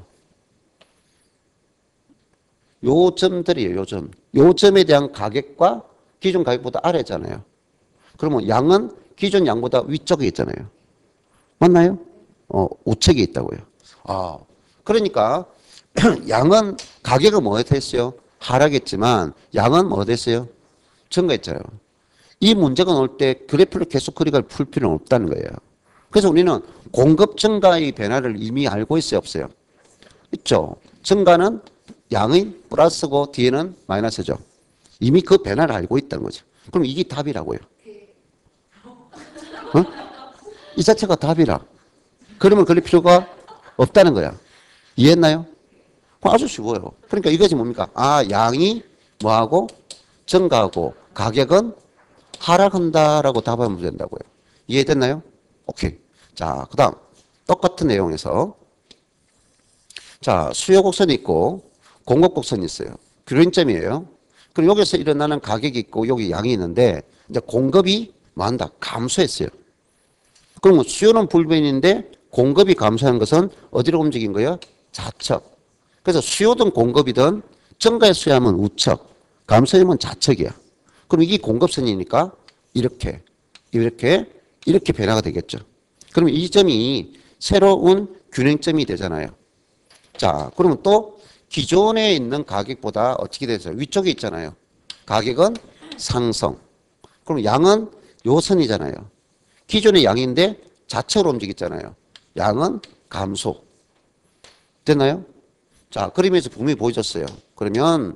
요 점들이에요. 요 점. 요 점에 대한 가격과 기존 가격보다 아래잖아요. 그러면 양은 기존 양보다 위쪽에 있잖아요. 맞나요? 우측에 있다고요. 아, 그러니까 양은 가격은 뭐 됐어요? 하락했지만 양은 뭐 됐어요? 증가했잖아요. 이 문제가 나올 때 그래프를 계속 그리고 풀 필요는 없다는 거예요. 그래서 우리는 공급 증가의 변화를 이미 알고 있어요, 없어요? 있죠. 증가는 양의 플러스고 뒤에는 마이너스죠. 이미 그 변화를 알고 있다는 거죠. 그럼 이게 답이라고요. 어? 이 자체가 답이라. 그러면 그럴 필요가 없다는 거야. 이해했나요? 아주 쉬워요. 그러니까 이것이 뭡니까? 아, 양이 뭐하고 증가하고 가격은 하락한다라고 답하면 된다고요. 이해됐나요? 오케이. 자, 그 다음 똑같은 내용에서 자, 수요 곡선이 있고 공급 곡선이 있어요. 균형점이에요. 그리고 여기서 일어나는 가격이 있고 여기 양이 있는데 이제 공급이 뭐한다? 감소했어요. 그러면 수요는 불변인데 공급이 감소한 것은 어디로 움직인 거예요? 좌측. 그래서 수요든 공급이든 증가했어야만 우측, 감소하면 좌측이야. 그럼 이게 공급선이니까 이렇게 변화가 되겠죠. 그러면 이 점이 새로운 균형점이 되잖아요. 자, 그러면 또 기존에 있는 가격보다 어떻게 되죠? 위쪽에 있잖아요. 가격은 상승. 그럼 양은 요 선이잖아요. 기존의 양인데 좌측으로 움직였잖아요. 양은 감소. 됐나요? 자, 그림에서 분명히 보여줬어요. 그러면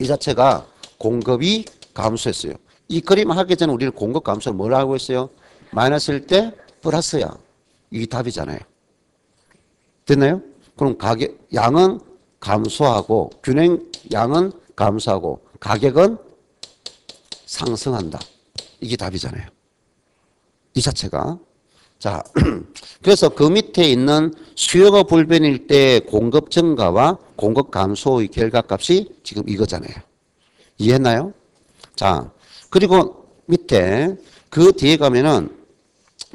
이 자체가 공급이 감소했어요. 이 그림 하기 전에 우리는 공급 감소를 뭘 알고 있어요? 마이너스일 때 플러스야. 이게 답이잖아요. 됐나요? 그럼 가격, 양은 감소하고, 양은 감소하고, 가격은 상승한다. 이게 답이잖아요. 이 자체가. 자, 그래서 그 밑에 있는 수요가 불변일 때 공급 증가와 공급 감소의 결과값이 지금 이거잖아요. 이해했나요? 자, 그리고 밑에 그 뒤에 가면은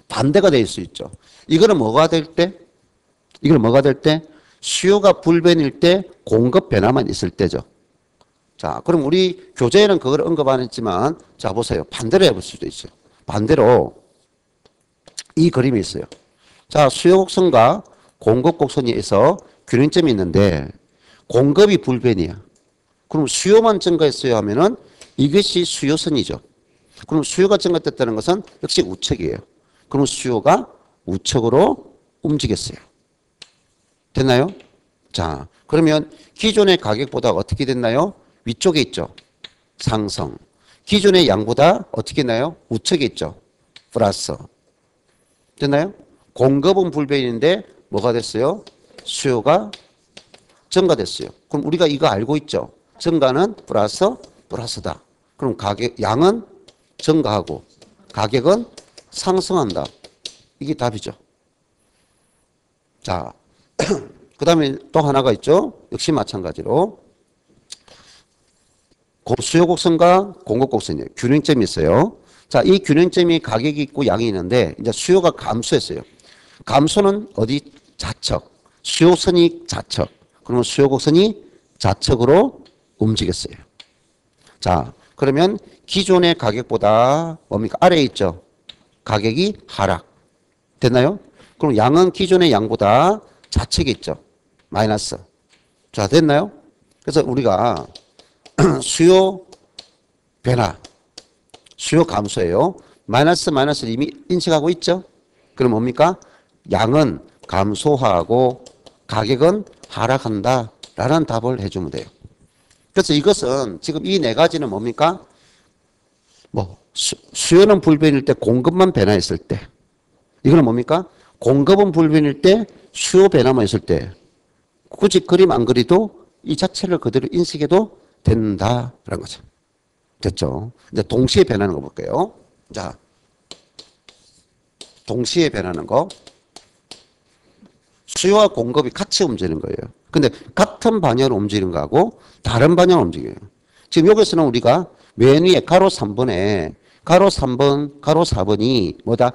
반대가 될 수 있죠. 이거는 뭐가 될 때? 이걸 뭐가 될 때? 수요가 불변일 때 공급 변화만 있을 때죠. 자, 그럼 우리 교재에는 그걸 언급 안 했지만, 자, 보세요. 반대로 해볼 수도 있어요. 반대로 이 그림이 있어요. 자, 수요 곡선과 공급 곡선에서 균형점이 있는데 공급이 불변이야. 그럼 수요만 증가했어요 하면은 이것이 수요선이죠. 그럼 수요가 증가됐다는 것은 역시 우측이에요. 그럼 수요가 우측으로 움직였어요. 됐나요? 자, 그러면 기존의 가격보다 어떻게 됐나요? 위쪽에 있죠. 상승. 기존의 양보다 어떻게 했나요? 우측에 있죠. 플러스. 됐나요? 공급은 불변인데 뭐가 됐어요? 수요가 증가됐어요. 그럼 우리가 이거 알고 있죠? 증가는 플러스다. 그럼 가격, 양은 증가하고 가격은 상승한다. 이게 답이죠. 자, 그 다음에 또 하나가 있죠. 역시 마찬가지로 수요 곡선과 공급 곡선이에요. 균형점이 있어요. 자, 이 균형점이 가격이 있고 양이 있는데 이제 수요가 감소했어요. 감소는 어디? 좌측. 수요선이 좌측. 그러면 수요 곡선이 좌측으로 움직였어요. 자, 그러면 기존의 가격보다 뭡니까? 아래에 있죠. 가격이 하락. 됐나요? 그럼 양은 기존의 양보다 좌측에 있죠. 마이너스. 자, 됐나요? 그래서 우리가 수요 변화, 수요 감소예요. 마이너스를 이미 인식하고 있죠. 그럼 뭡니까? 양은 감소하고 가격은 하락한다 라는 답을 해주면 돼요. 그래서 이것은 지금 이 네 가지는 뭡니까? 뭐 수요는 불변일 때 공급만 변화했을 때, 이거는 뭡니까? 공급은 불변일 때 수요 변화만 있을 때 굳이 그림 안 그리도 이 자체를 그대로 인식해도 된다라는 거죠. 됐죠? 이제 동시에 변하는 거 볼게요. 자, 동시에 변하는 거. 수요와 공급이 같이 움직이는 거예요. 근데 같은 방향으로 움직이는 거하고 다른 방향으로 움직여요. 지금 여기서는 우리가 맨 위에 가로 3번에 가로 3번, 가로 4번이 뭐다?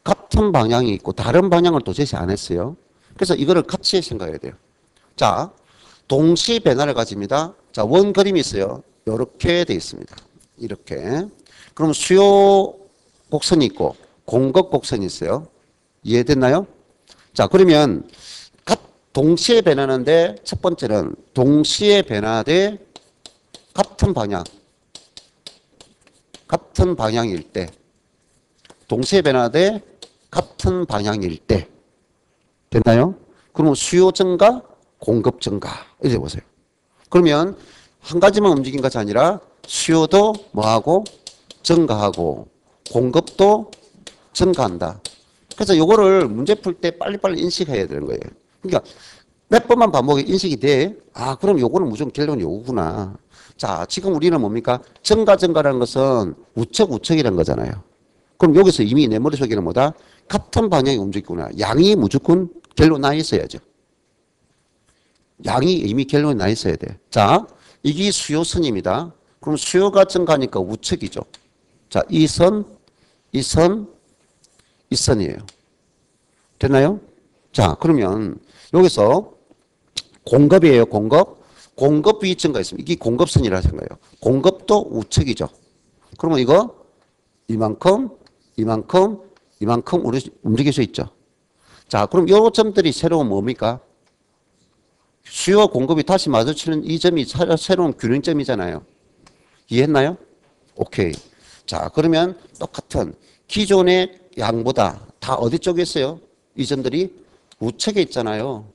같은 방향이 있고 다른 방향을 또 제시 안 했어요. 그래서 이거를 같이 생각해야 돼요. 자, 동시 변화를 가집니다. 자, 원 그림이 있어요. 이렇게 돼 있습니다. 이렇게. 그럼 수요 곡선이 있고 공급 곡선이 있어요. 이해됐나요? 자, 그러면 동시에 변하는데 첫 번째는 동시에 변화돼 같은 방향일 때, 동시에 변화돼 같은 방향일 때 됐나요? 그러면 수요 증가, 공급 증가 이제 보세요. 그러면 한 가지만 움직인 것이 아니라 수요도 뭐하고 증가하고 공급도 증가한다. 그래서 요거를 문제 풀 때 빨리빨리 인식해야 되는 거예요. 그러니까 몇 번만 반복해 인식이 돼. 아, 그럼 요거는 무조건 결론이 요거구나. 자, 지금 우리는 뭡니까? 증가라는 것은 우측이라는 거잖아요. 그럼 여기서 이미 내 머릿속에는 뭐다? 같은 방향이 움직이구나. 양이 무조건 결론 나 있어야죠. 양이 이미 결론이 나 있어야 돼. 자, 이게 수요선입니다. 그럼 수요가 증가하니까 우측이죠. 자, 이 선이에요. 됐나요? 자, 그러면 여기서 공급이에요, 공급. 공급이 증가했습니다. 이게 공급선이라 생각해요. 공급도 우측이죠. 그러면 이거 이만큼 움직일 수 있죠. 자, 그럼 요 점들이 새로운 뭡니까? 수요와 공급이 다시 마주치는 이 점이 새로운 균형점이잖아요. 이해했나요? 오케이. 자, 그러면 똑같은 기존의 양보다 다 어디 쪽에 있어요? 이 점들이 우측에 있잖아요.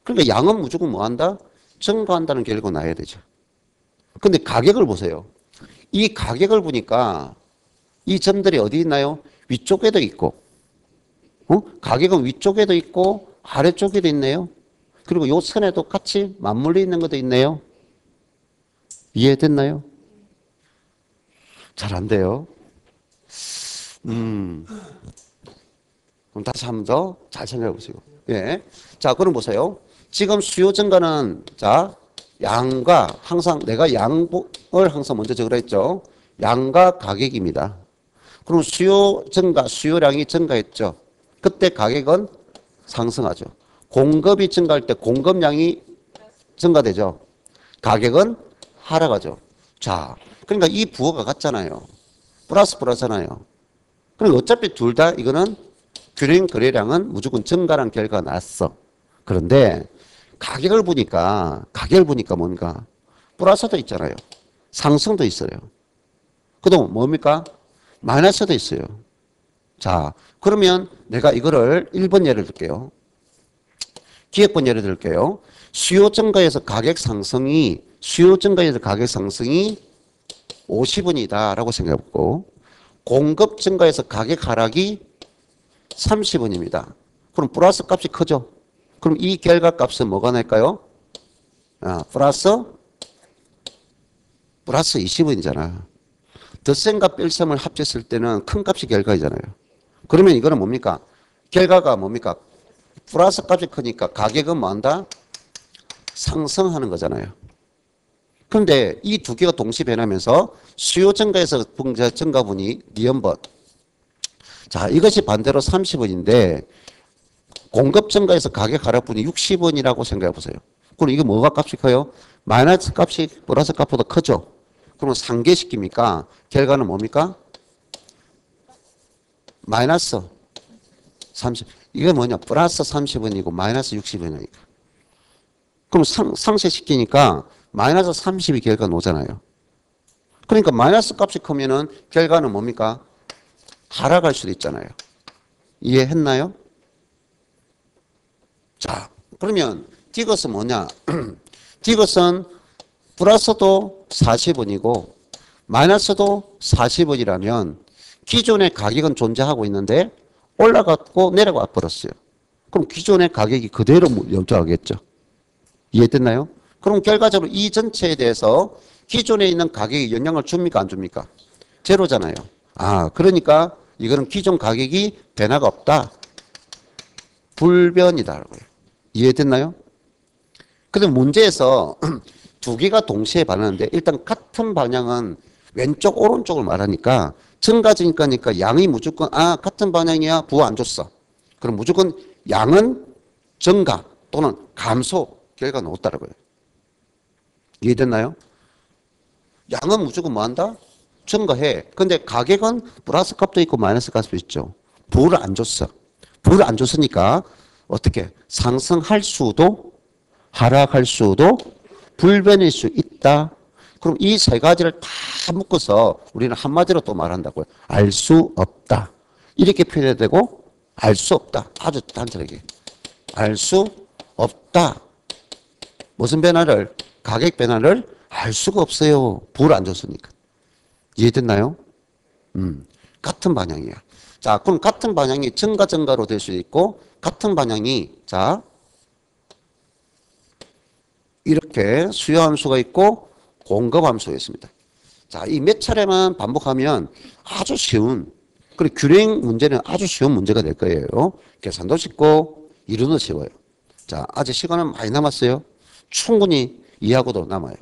그러니까 양은 무조건 뭐 한다? 증가한다는 결과가 나야 되죠. 근데 가격을 보세요. 이 가격을 보니까 이 점들이 어디 있나요? 위쪽에도 있고, 가격은 위쪽에도 있고, 아래쪽에도 있네요. 그리고 요 선에도 같이 맞물려 있는 것도 있네요. 이해됐나요? 잘 안 돼요. 그럼 다시 한 번 더 잘 생각해 보세요. 예. 자, 그럼 보세요. 지금 수요 증가는, 자, 양과 항상 내가 양을 항상 먼저 적으라 했죠. 양과 가격입니다. 그럼 수요 증가, 수요량이 증가했죠. 그때 가격은 상승하죠. 공급이 증가할 때 공급량이 증가되죠. 가격은 하락하죠. 자, 그러니까 이 부호가 같잖아요. 플러스잖아요. 그럼 어차피 둘 다 이거는 균형 거래량은 무조건 증가란 결과가 났어. 그런데 가격을 보니까 뭔가 플러스도 있잖아요. 상승도 있어요. 그동안 뭡니까? 마이너스도 있어요. 자, 그러면 내가 이거를 1번 예를 들게요. 기획본 예를 들게요. 수요 증가에서 가격 상승이 50원이다라고 생각해보고, 공급 증가에서 가격 하락이 30원입니다. 그럼 플러스 값이 크죠? 그럼 이 결과 값은 뭐가 날까요? 플러스 20원이잖아. 덧셈과 뺄셈을 합쳤을 때는 큰 값이 결과이잖아요. 그러면 이거는 뭡니까? 결과가 뭡니까? 플러스 값이 크니까 가격은 뭐한다? 상승하는 거잖아요. 그런데 이 두 개가 동시 변하면서 수요 증가에서 증가분이 니은번. 자, 이것이 반대로 30원인데 공급 증가에서 가격 하락분이 60원이라고 생각해 보세요. 그럼 이게 뭐가 값이 커요? 마이너스 값이 플러스 값보다 크죠? 그러면 상계시킵니까? 결과는 뭡니까? 마이너스 30. 이게 뭐냐? 플러스 30원이고 마이너스 60원이니까. 그럼 상쇄시키니까 마이너스 30이 결과 나오잖아요. 그러니까 마이너스 값이 크면은 결과는 뭡니까? 하락할 수도 있잖아요. 이해했나요? 자, 그러면 디귿은 뭐냐? 디귿은 플러스도 40원이고 마이너스도 40원이라면 기존의 가격은 존재하고 있는데 올라갔고 내려가 버렸어요. 그럼 기존의 가격이 그대로 연주하겠죠. 이해됐나요? 그럼 결과적으로 이 전체에 대해서 기존에 있는 가격이 영향을 줍니까 안 줍니까? 제로잖아요. 아, 그러니까 이거는 기존 가격이 변화가 없다. 불변이다라고요. 이해됐나요? 근데 문제에서 두 개가 동시에 반하는데 일단 같은 방향은 왼쪽 오른쪽을 말하니까 증가지니까 양이 무조건 같은 방향이야 부호 안 줬어. 그럼 무조건 양은 증가 또는 감소 결과가 나왔다라고요. 이해됐나요? 양은 무조건 뭐 한다? 증가해. 근데 가격은 플러스 값도 있고 마이너스 값도 있죠. 부호를 안 줬어. 부호를 안 줬으니까 어떻게 상승할 수도 하락할 수도 불변일 수 있다. 그럼 이 세 가지를 다 묶어서 우리는 한마디로 또 말한다고요. 알 수 없다. 이렇게 표현해야 되고 알 수 없다. 아주 단순하게. 알 수 없다. 무슨 변화를? 가격 변화를 알 수가 없어요. 부를 안 줬으니까. 이해됐나요? 같은 방향이야. 자, 그럼 같은 방향이 증가로 될 수도 있고 같은 방향이 자 이렇게 수요 함수가 있고 공급 함수가 있습니다. 자, 이 몇 차례만 반복하면 아주 쉬운, 그리고 균형 문제는 아주 쉬운 문제가 될 거예요. 계산도 쉽고 이론도 쉬워요. 자, 아직 시간은 많이 남았어요. 충분히 이해하고도 남아요.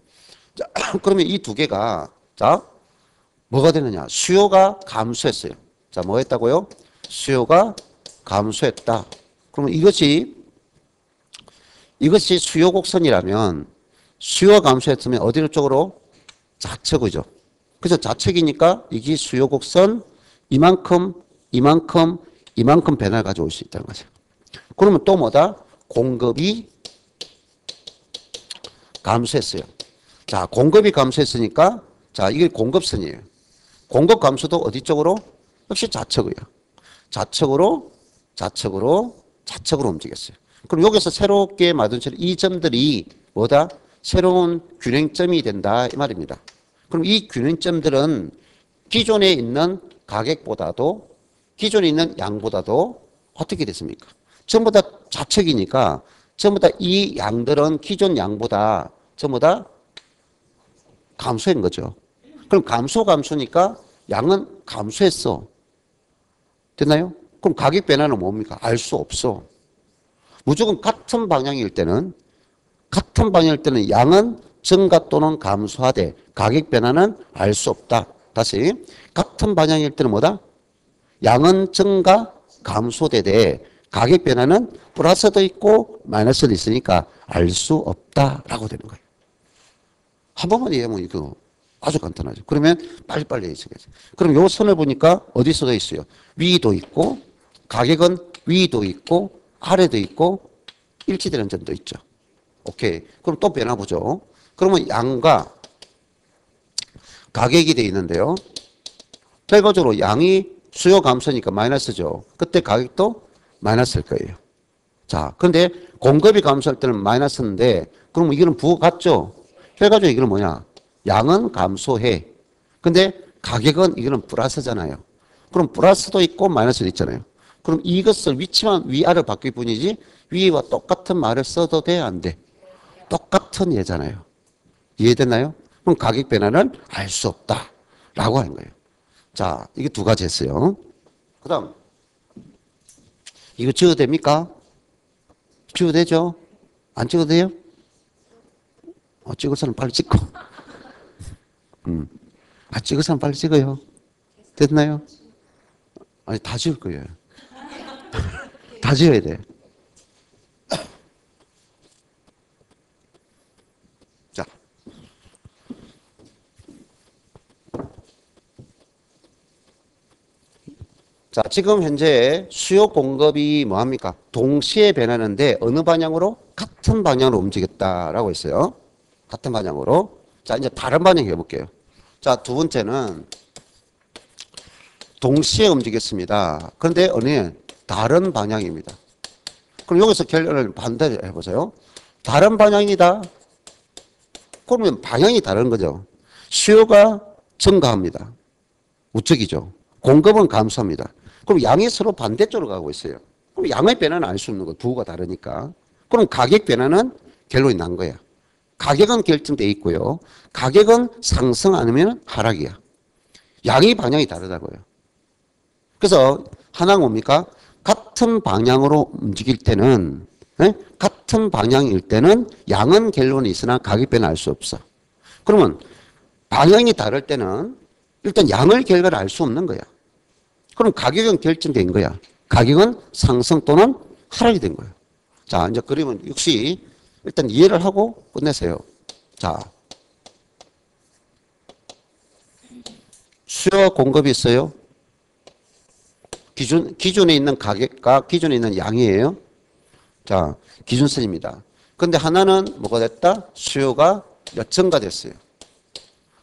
자, 그러면 이 두 개가 자 뭐가 되느냐? 수요가 감소했어요. 자, 뭐 했다고요? 수요가 감소했다. 그러면 이것이 수요 곡선이라면 수요가 감소했으면 어디로 쪽으로? 좌측이죠. 그래서 좌측이니까 이게 수요 곡선 이만큼 변화를 가져올 수 있다는 거죠. 그러면 또 뭐다? 공급이 감소했어요. 자, 공급이 감소했으니까 자, 이게 공급선이에요. 공급 감소도 어디 쪽으로? 역시 좌측이에요. 좌측으로 움직였어요. 그럼 여기서 새롭게 만든 이 점들이 뭐다? 새로운 균형점이 된다 이 말입니다. 그럼 이 균형점들은 기존에 있는 가격보다도 기존에 있는 양보다도 어떻게 됐습니까? 전부 다 좌측이니까 전부 다 이 양들은 기존 양보다 전부 다 감소한 거죠. 그럼 감소니까 양은 감소했어. 됐나요? 그럼 가격 변화는 뭡니까? 알 수 없어. 무조건 같은 방향일 때는 양은 증가 또는 감소하되 가격 변화는 알 수 없다. 다시 같은 방향일 때는 뭐다? 양은 증가 감소되되 가격 변화는 플러스도 있고 마이너스도 있으니까 알 수 없다라고 되는 거예요. 한 번만 이해하면 이거 아주 간단하죠. 그러면 빨리빨리 해석해야죠. 그럼 요 선을 보니까 어디 쏟아 있어요? 위도 있고 가격은 위도 있고 아래도 있고 일치되는 점도 있죠. 오케이. 그럼 또 변화 보죠. 그러면 양과 가격이 되어 있는데요. 결과적으로 양이 수요 감소니까 마이너스죠. 그때 가격도 마이너스일 거예요. 자, 그런데 공급이 감소할 때는 마이너스인데 그럼 이거는 부가 같죠? 결과적으로 이거는 뭐냐? 양은 감소해. 근데 가격은 이거는 플러스잖아요. 그럼 플러스도 있고 마이너스도 있잖아요. 그럼 이것을 위치만 위아래로 바뀔 뿐이지 위와 똑같은 말을 써도 돼? 안 돼? 똑같은 예잖아요. 이해됐나요? 그럼 가격 변화는 알 수 없다. 라고 하는 거예요. 자, 이게 두 가지 했어요. 그 다음, 이거 지워도 됩니까? 지워도 되죠? 안 찍어도 돼요? 찍을 사람 빨리 찍고. 찍을 사람 빨리 찍어요. 됐나요? 아니, 다 지울 거예요. 다 지어야 돼. 자, 지금 현재 수요 공급이 뭐합니까? 동시에 변하는데 어느 방향으로? 같은 방향으로 움직였다라고 했어요. 같은 방향으로. 자, 이제 다른 방향 해볼게요. 자, 두 번째는 동시에 움직였습니다. 그런데 어느 다른 방향입니다. 그럼 여기서 결론을 반대로 해보세요. 다른 방향이다. 그러면 방향이 다른 거죠. 수요가 증가합니다. 우측이죠. 공급은 감소합니다. 그럼 양이 서로 반대쪽으로 가고 있어요. 그럼 양의 변화는 알 수 없는 거예요. 부호가 다르니까. 그럼 가격 변화는 결론이 난 거야. 가격은 결정돼 있고요. 가격은 상승 아니면 하락이야. 양의 방향이 다르다고요. 그래서 하나가 뭡니까? 같은 방향으로 움직일 때는 같은 방향일 때는 양은 결론이 있으나 가격 변화 알 수 없어. 그러면 방향이 다를 때는 일단 양의 결과를 알 수 없는 거야. 그럼 가격은 결정된 거야. 가격은 상승 또는 하락이 된 거예요. 자, 이제 그러면 역시 일단 이해를 하고 끝내세요. 자, 수요와 공급이 있어요. 기존에 있는 가격과 기존에 있는 양이에요. 자, 기준선입니다. 근데 하나는 뭐가 됐다? 수요가 증가됐어요.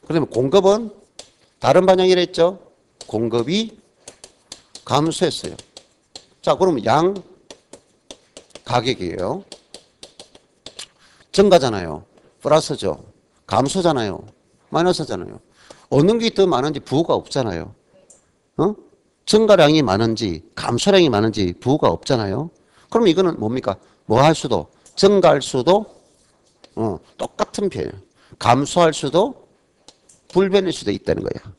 그러면 공급은 다른 방향이라 했죠? 공급이 감소했어요. 자, 그럼 양 가격이에요. 증가잖아요. 플러스죠. 감소잖아요. 마이너스잖아요. 어느 게 더 많은지 부호가 없잖아요. 어? 증가량이 많은지 감소량이 많은지 부호가 없잖아요. 그럼 이거는 뭡니까? 뭐 할 수도 증가할 수도 똑같은 표현. 감소할 수도 불변일 수도 있다는 거야.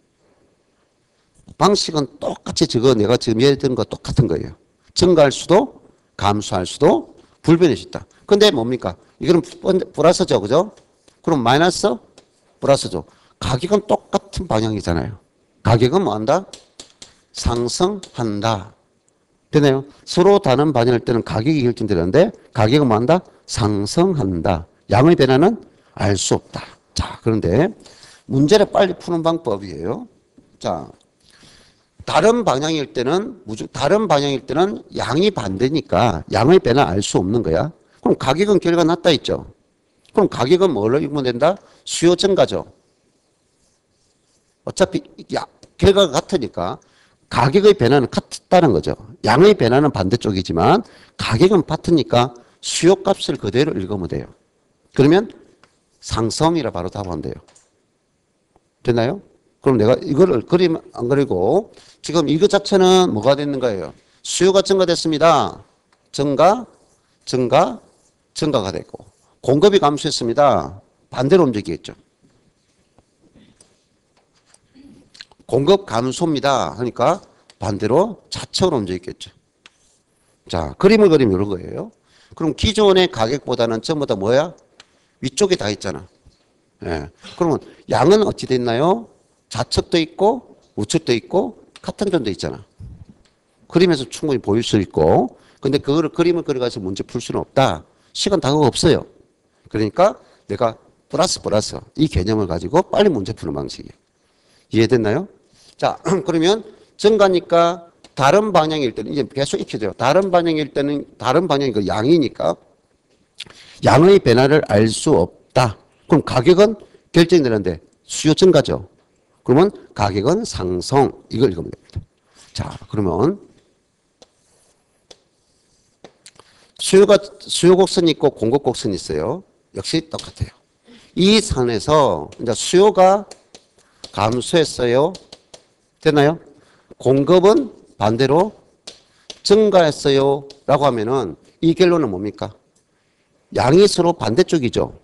방식은 똑같이 저거 내가 지금 예를 든 거 똑같은 거예요. 증가할 수도 감소할 수도 불변일 수 있다. 근데 뭡니까? 이거는 플러스죠. 그죠? 그럼 마이너스 플러스죠. 가격은 똑같은 방향이잖아요. 가격은 뭐 한다? 상승한다. 되나요? 서로 다른 방향일 때는 가격이 결정되는데 가격은 뭐 한다? 상승한다. 양의 변화는 알 수 없다. 자, 그런데 문제를 빨리 푸는 방법이에요. 자, 다른 방향일 때는 양이 반대니까 양의 변화 알 수 없는 거야. 그럼 가격은 결과 낮다 했죠. 그럼 가격은 뭘로 읽으면 된다? 수요 증가죠. 어차피 결과가 같으니까 가격의 변화는 같다는 거죠. 양의 변화는 반대쪽이지만 가격은 같으니까 수요값을 그대로 읽으면 돼요. 그러면 상승이라 바로 답하면 돼요. 됐나요? 그럼 내가 이거를 그리면 안 그리고 지금 이것 자체는 뭐가 됐는 거예요? 수요가 증가됐습니다. 증가가 됐고 공급이 감소했습니다. 반대로 움직이겠죠. 공급 감소입니다. 하니까 반대로 좌측으로 움직이겠죠. 자, 그림을 그리면 이런 거예요. 그럼 기존의 가격보다는 전부 다 뭐야? 위쪽에 다 있잖아. 예. 그러면 양은 어찌 됐나요? 좌측도 있고 우측도 있고 같은 점도 있잖아. 그림에서 충분히 보일 수 있고 근데 그거를 그림을 그려가지고 문제 풀 수는 없다. 시간 다가 없어요. 그러니까 내가 플러스 이 개념을 가지고 빨리 문제 푸는 방식이에요. 이해됐나요? 자, 그러면 증가니까 다른 방향일 때는 이제 계속 익혀야 돼요. 다른 방향일 때는 다른 방향이 그 양이니까 양의 변화를 알 수 없다. 그럼 가격은 결정되는데 수요 증가죠. 그러면 가격은 상승. 이걸 읽으면 됩니다. 자, 그러면 수요 곡선이 있고 공급 곡선이 있어요. 역시 똑같아요. 이 선에서 이제 수요가 감소했어요. 됐나요? 공급은 반대로 증가했어요. 라고 하면은 이 결론은 뭡니까? 양이 서로 반대쪽이죠.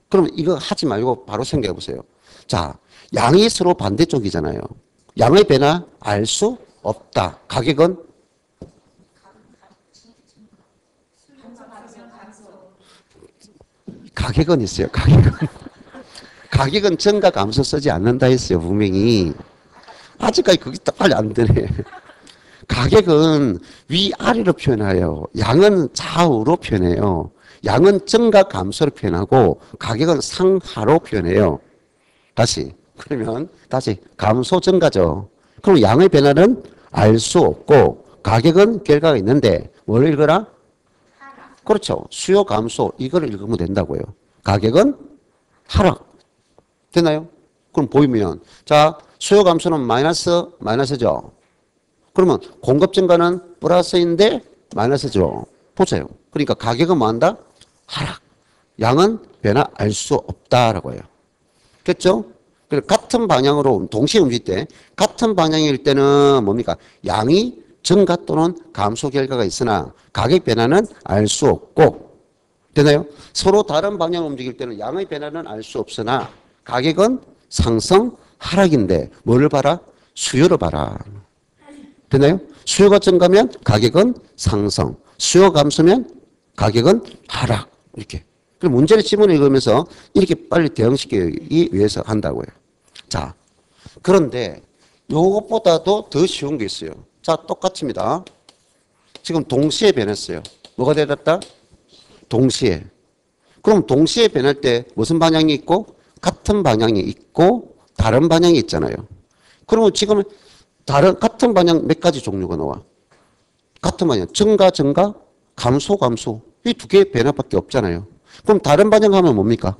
그럼 이거 하지 말고 바로 생각해 보세요. 자, 양이 서로 반대쪽이잖아요. 양의 변화 알 수 없다. 가격은 있어요. 가격은 증가 감소 쓰지 않는다 했어요. 분명히. 아직까지 그게 빨리 안 되네. 가격은 위아래로 표현해요. 양은 좌우로 표현해요. 양은 증가 감소로 표현하고 가격은 상하로 표현해요. 그러면 다시 감소 증가죠. 그럼 양의 변화는 알 수 없고 가격은 결과가 있는데 뭘 읽어라? 그렇죠. 수요 감소 이거를 읽으면 된다고요. 가격은 하락. 되나요? 그럼 보이면 자 수요 감소는 마이너스죠. 그러면 공급 증가는 플러스인데 마이너스죠. 보세요. 그러니까 가격은 뭐 한다? 하락. 양은 변화 알 수 없다라고 해요. 그렇죠? 같은 방향으로 동시에 움직일 때 같은 방향일 때는 뭡니까? 양이 증가 또는 감소 결과가 있으나 가격 변화는 알 수 없고 되나요? 서로 다른 방향으로 움직일 때는 양의 변화는 알 수 없으나 가격은 상승, 하락인데 뭐를 봐라? 수요를 봐라. 되나요? 수요가 증가면 가격은 상승, 수요 감소면 가격은 하락. 이렇게. 그럼 문제를 지문을 읽으면서 이렇게 빨리 대응시키기 위해서 한다고요. 자, 그런데 요것보다도 더 쉬운 게 있어요. 자, 똑같습니다. 지금 동시에 변했어요. 뭐가 되었다? 동시에. 그럼 동시에 변할 때 무슨 방향이 있고 같은 방향이 있고 다른 방향이 있잖아요. 그러면 지금 같은 방향 몇 가지 종류가 나와? 같은 방향. 증가, 감소. 이 두 개의 변화밖에 없잖아요. 그럼 다른 반영하면 뭡니까?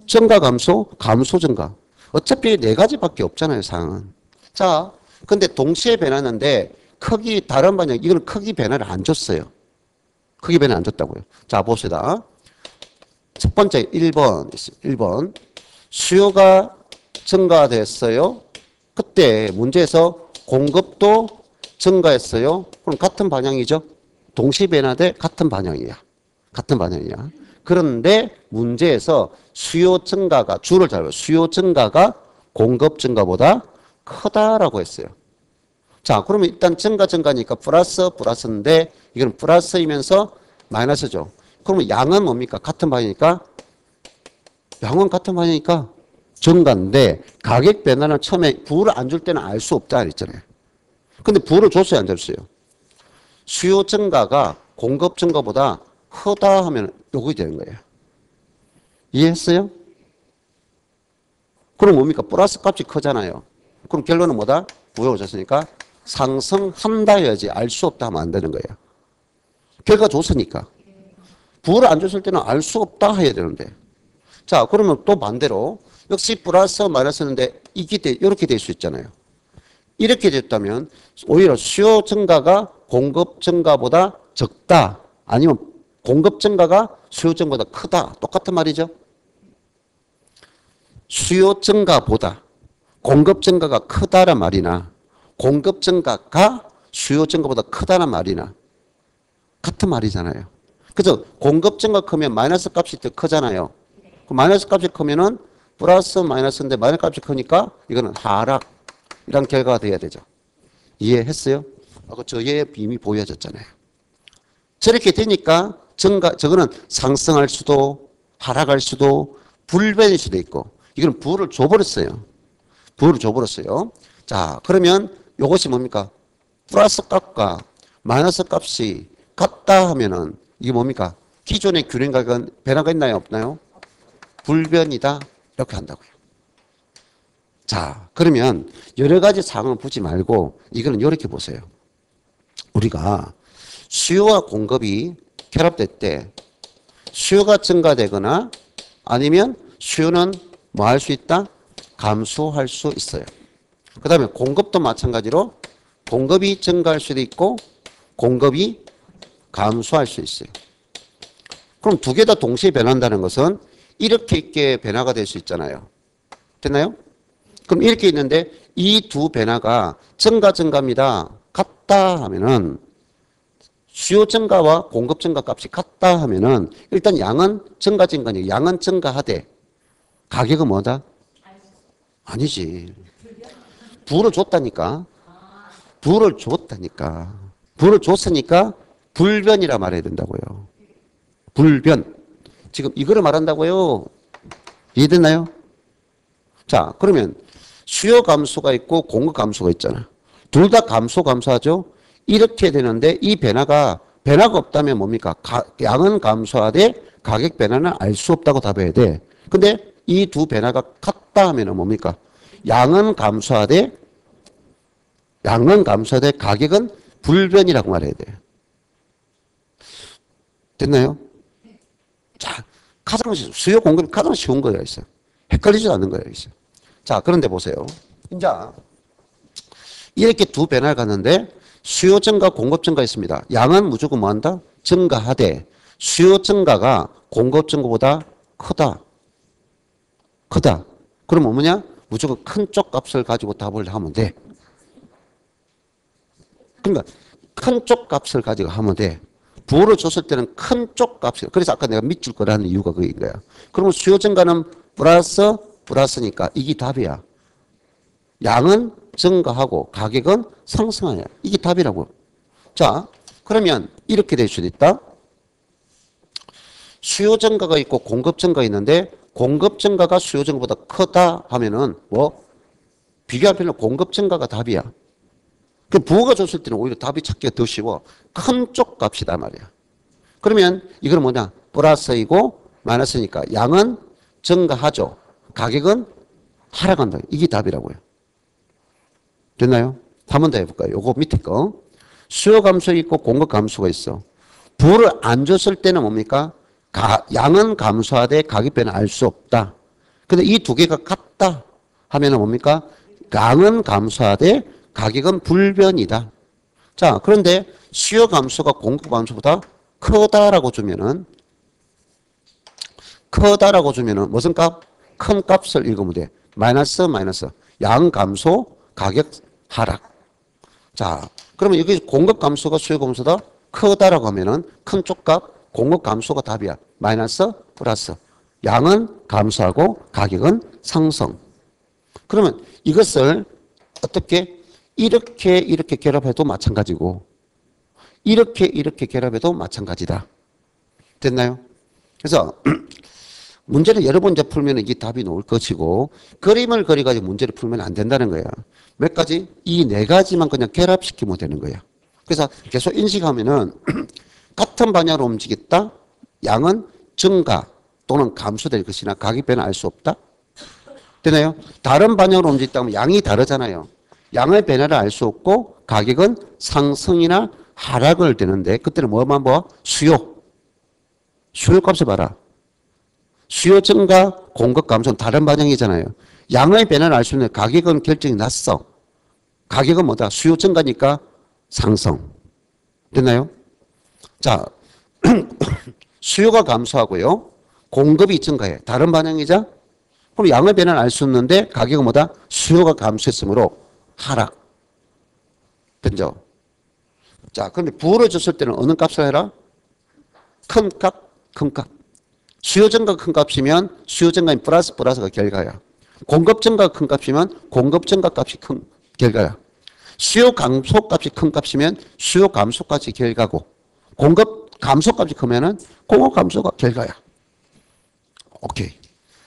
증가 감소, 감소 증가. 어차피 네 가지밖에 없잖아요, 사항은. 자, 근데 동시에 변하는데 크기 다른 반영, 이건 크기 변화를 안 줬어요. 크기 변화 안 줬다고요. 자, 봅시다. 첫 번째 1번, 1번. 수요가 증가됐어요. 그때 문제에서 공급도 증가했어요. 그럼 같은 방향이죠. 동시 변화 대 같은 방향이야. 같은 방향이야. 그런데 문제에서 수요 증가가, 줄을 잘 봐요. 수요 증가가 공급 증가보다 크다라고 했어요. 자, 그러면 일단 증가니까 플러스인데 이건 플러스이면서 마이너스죠. 그러면 양은 뭡니까? 같은 방향이니까 양은 같은 방향이니까 증가인데 가격 변화는 처음에 부를 안 줄 때는 알 수 없다 그랬잖아요. 근데 부를 줬어요, 안 줬어요? 수요 증가가 공급 증가보다 크다 하면 요거 되는 거예요. 이해했어요? 그럼 뭡니까? 플러스 값이 크잖아요. 그럼 결론은 뭐다? 부여가 줬으니까 상승한다 해야지 알 수 없다 하면 안 되는 거예요. 결과 줬으니까. 부를 안 줬을 때는 알 수 없다 해야 되는데. 자, 그러면 또 반대로 역시 플러스 마이너스인데 이렇게 될 수 있잖아요. 이렇게 됐다면 오히려 수요 증가가 공급 증가보다 적다. 아니면 공급 증가가 수요 증가보다 크다. 똑같은 말이죠. 수요 증가보다 공급 증가가 크다란 말이나 공급 증가가 수요 증가보다 크다란 말이나 같은 말이잖아요. 그래서 공급 증가 크면 마이너스 값이 더 크잖아요. 그 마이너스 값이 크면은 플러스 마이너스인데 마이너스 값이 크니까 이거는 하락이란 결과가 돼야 되죠. 이해했어요? 아까 저의 이미 보여졌잖아요. 저렇게 되니까 저거는 상승할 수도 하락할 수도 불변일 수도 있고 이거는 부를 줘버렸어요. 부를 줘버렸어요. 자, 그러면 이것이 뭡니까? 플러스 값과 마이너스 값이 같다 하면은 이게 뭡니까? 기존의 균형 가격은 변화가 있나요? 없나요? 불변이다. 이렇게 한다고요. 자, 그러면 여러 가지 상황을 보지 말고 이거는 이렇게 보세요. 우리가 수요와 공급이 결합될 때 수요가 증가되거나 아니면 수요는 뭐 할 수 있다? 감소할 수 있어요. 그 다음에 공급도 마찬가지로 공급이 증가할 수도 있고 공급이 감소할 수 있어요. 그럼 두 개 다 동시에 변한다는 것은 이렇게 변화가 될 수 있잖아요. 됐나요? 그럼 이렇게 있는데 이 두 변화가 증가입니다. 같다 하면은 수요 증가와 공급 증가 값이 같다 하면은 일단 양은 증가니까 양은 증가하되 가격은 뭐다? 아니지. 부를 줬다니까. 부를 줬으니까 불변이라 말해야 된다고요. 불변. 지금 이거를 말한다고요. 이해됐나요? 자, 그러면 수요 감소가 있고 공급 감소가 있잖아. 둘 다 감소하죠? 이렇게 되는데 이 변화가 없다면 뭡니까? 양은 감소하되 가격 변화는 알 수 없다고 답해야 돼. 근데 이 두 변화가 같다 하면 뭡니까? 양은 감소하되 가격은 불변이라고 말해야 돼. 됐나요? 자, 수요 공급이 가장 쉬운 거가 있어요. 헷갈리지도 않는 거예요. 있어요. 자, 그런데 보세요. 이제 이렇게 두 변화를 갔는데 수요 증가, 공급 증가 있습니다. 양은 무조건 뭐 한다? 증가하되 수요 증가가 공급 증가보다 크다. 그러면 뭐냐? 무조건 큰 쪽 값을 가지고 답을 하면 돼. 그러니까 큰 쪽 값을 가지고 하면 돼. 부호를 줬을 때는 큰 쪽 값이. 그래서 아까 내가 밑줄 거라는 이유가 그인 거야. 그러면 수요 증가는 플러스니까 이게 답이야. 양은 증가하고 가격은 상승하냐. 이게 답이라고. 자, 그러면 이렇게 될 수도 있다. 수요 증가가 있고 공급 증가가 있는데 공급 증가가 수요 증가보다 크다 하면은 뭐 비교할 필요는 공급 증가가 답이야. 그 부호가 줬을 때는 오히려 답이 찾기가 더 쉬워. 큰 쪽 값이다 말이야. 그러면 이건 뭐냐? 플러스이고 마이너스니까 양은 증가하죠. 가격은 하락한다. 이게 답이라고요. 됐나요? 한 번 더 해볼까요? 요거 밑에 거. 수요 감소 있고 공급 감소가 있어. 부를 안 줬을 때는 뭡니까? 양은 감소하되 가격 변화 알 수 없다. 근데 이 두 개가 같다 하면은 뭡니까? 양은 감소하되 가격은 불변이다. 자, 그런데 수요 감소가 공급 감소보다 크다라고 주면은 무슨 값? 큰 값을 읽으면 돼. 마이너스. 양 감소, 가격 하락. 자, 그러면 여기 공급 감소가 수요 감소보다 크다라고 하면은 큰 쪽 값, 공급 감소가 답이야. 마이너스, 플러스. 양은 감소하고 가격은 상승. 그러면 이것을 어떻게 이렇게 결합해도 마찬가지고 이렇게 결합해도 마찬가지다. 됐나요? 그래서 문제를 여러 번 이제 풀면 이게 답이 나올 것이고 그림을 그려가지고 문제를 풀면 안 된다는 거야. 몇 가지? 이 네 가지만 그냥 결합시키면 되는 거야. 그래서 계속 인식하면은 같은 방향으로 움직였다. 양은 증가 또는 감소될 것이나 가격 변화 알 수 없다. 되나요? 다른 방향으로 움직였다 하면 양이 다르잖아요. 양의 변화를 알 수 없고 가격은 상승이나 하락을 되는데 그때는 뭐만 봐? 수요 값을 봐라. 수요 증가, 공급 감소는 다른 방향이잖아요. 양의 변화를 알 수 있는 가격은 결정이 났어. 가격은 뭐다? 수요 증가니까 상승. 됐나요? 자, 수요가 감소하고요. 공급이 증가해. 다른 방향이자 그럼 양의 변화를 알 수 없는데 가격은 뭐다? 수요가 감소했으므로 하락. 됐죠? 자, 그런데 부를 줬을 때는 어느 값을 해라? 큰 값. 수요 증가가 큰 값이면 수요 증가인 플러스가 결과야. 공급 증가가 큰 값이면 공급 증가 값이 큰 결과야. 수요 감소 값이 큰 값이면 수요 감소 값이 결과고 공급 감소 값이 크면은 공급 감소가 결과야. 오케이.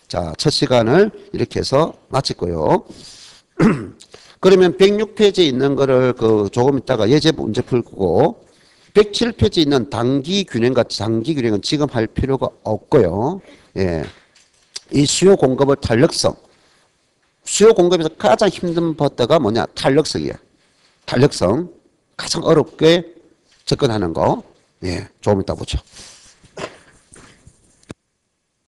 자, 첫 시간을 이렇게 해서 마쳤고요. 그러면 106페이지에 있는 거를 조금 있다가 예제 문제 풀고 107페이지 있는 단기 균형은 지금 할 필요가 없고요. 예. 이 수요 공급의 탄력성. 수요 공급에서 가장 힘든 버터가 뭐냐? 탄력성이야. 탄력성. 가장 어렵게 접근하는 거. 예. 조금 이따 보죠.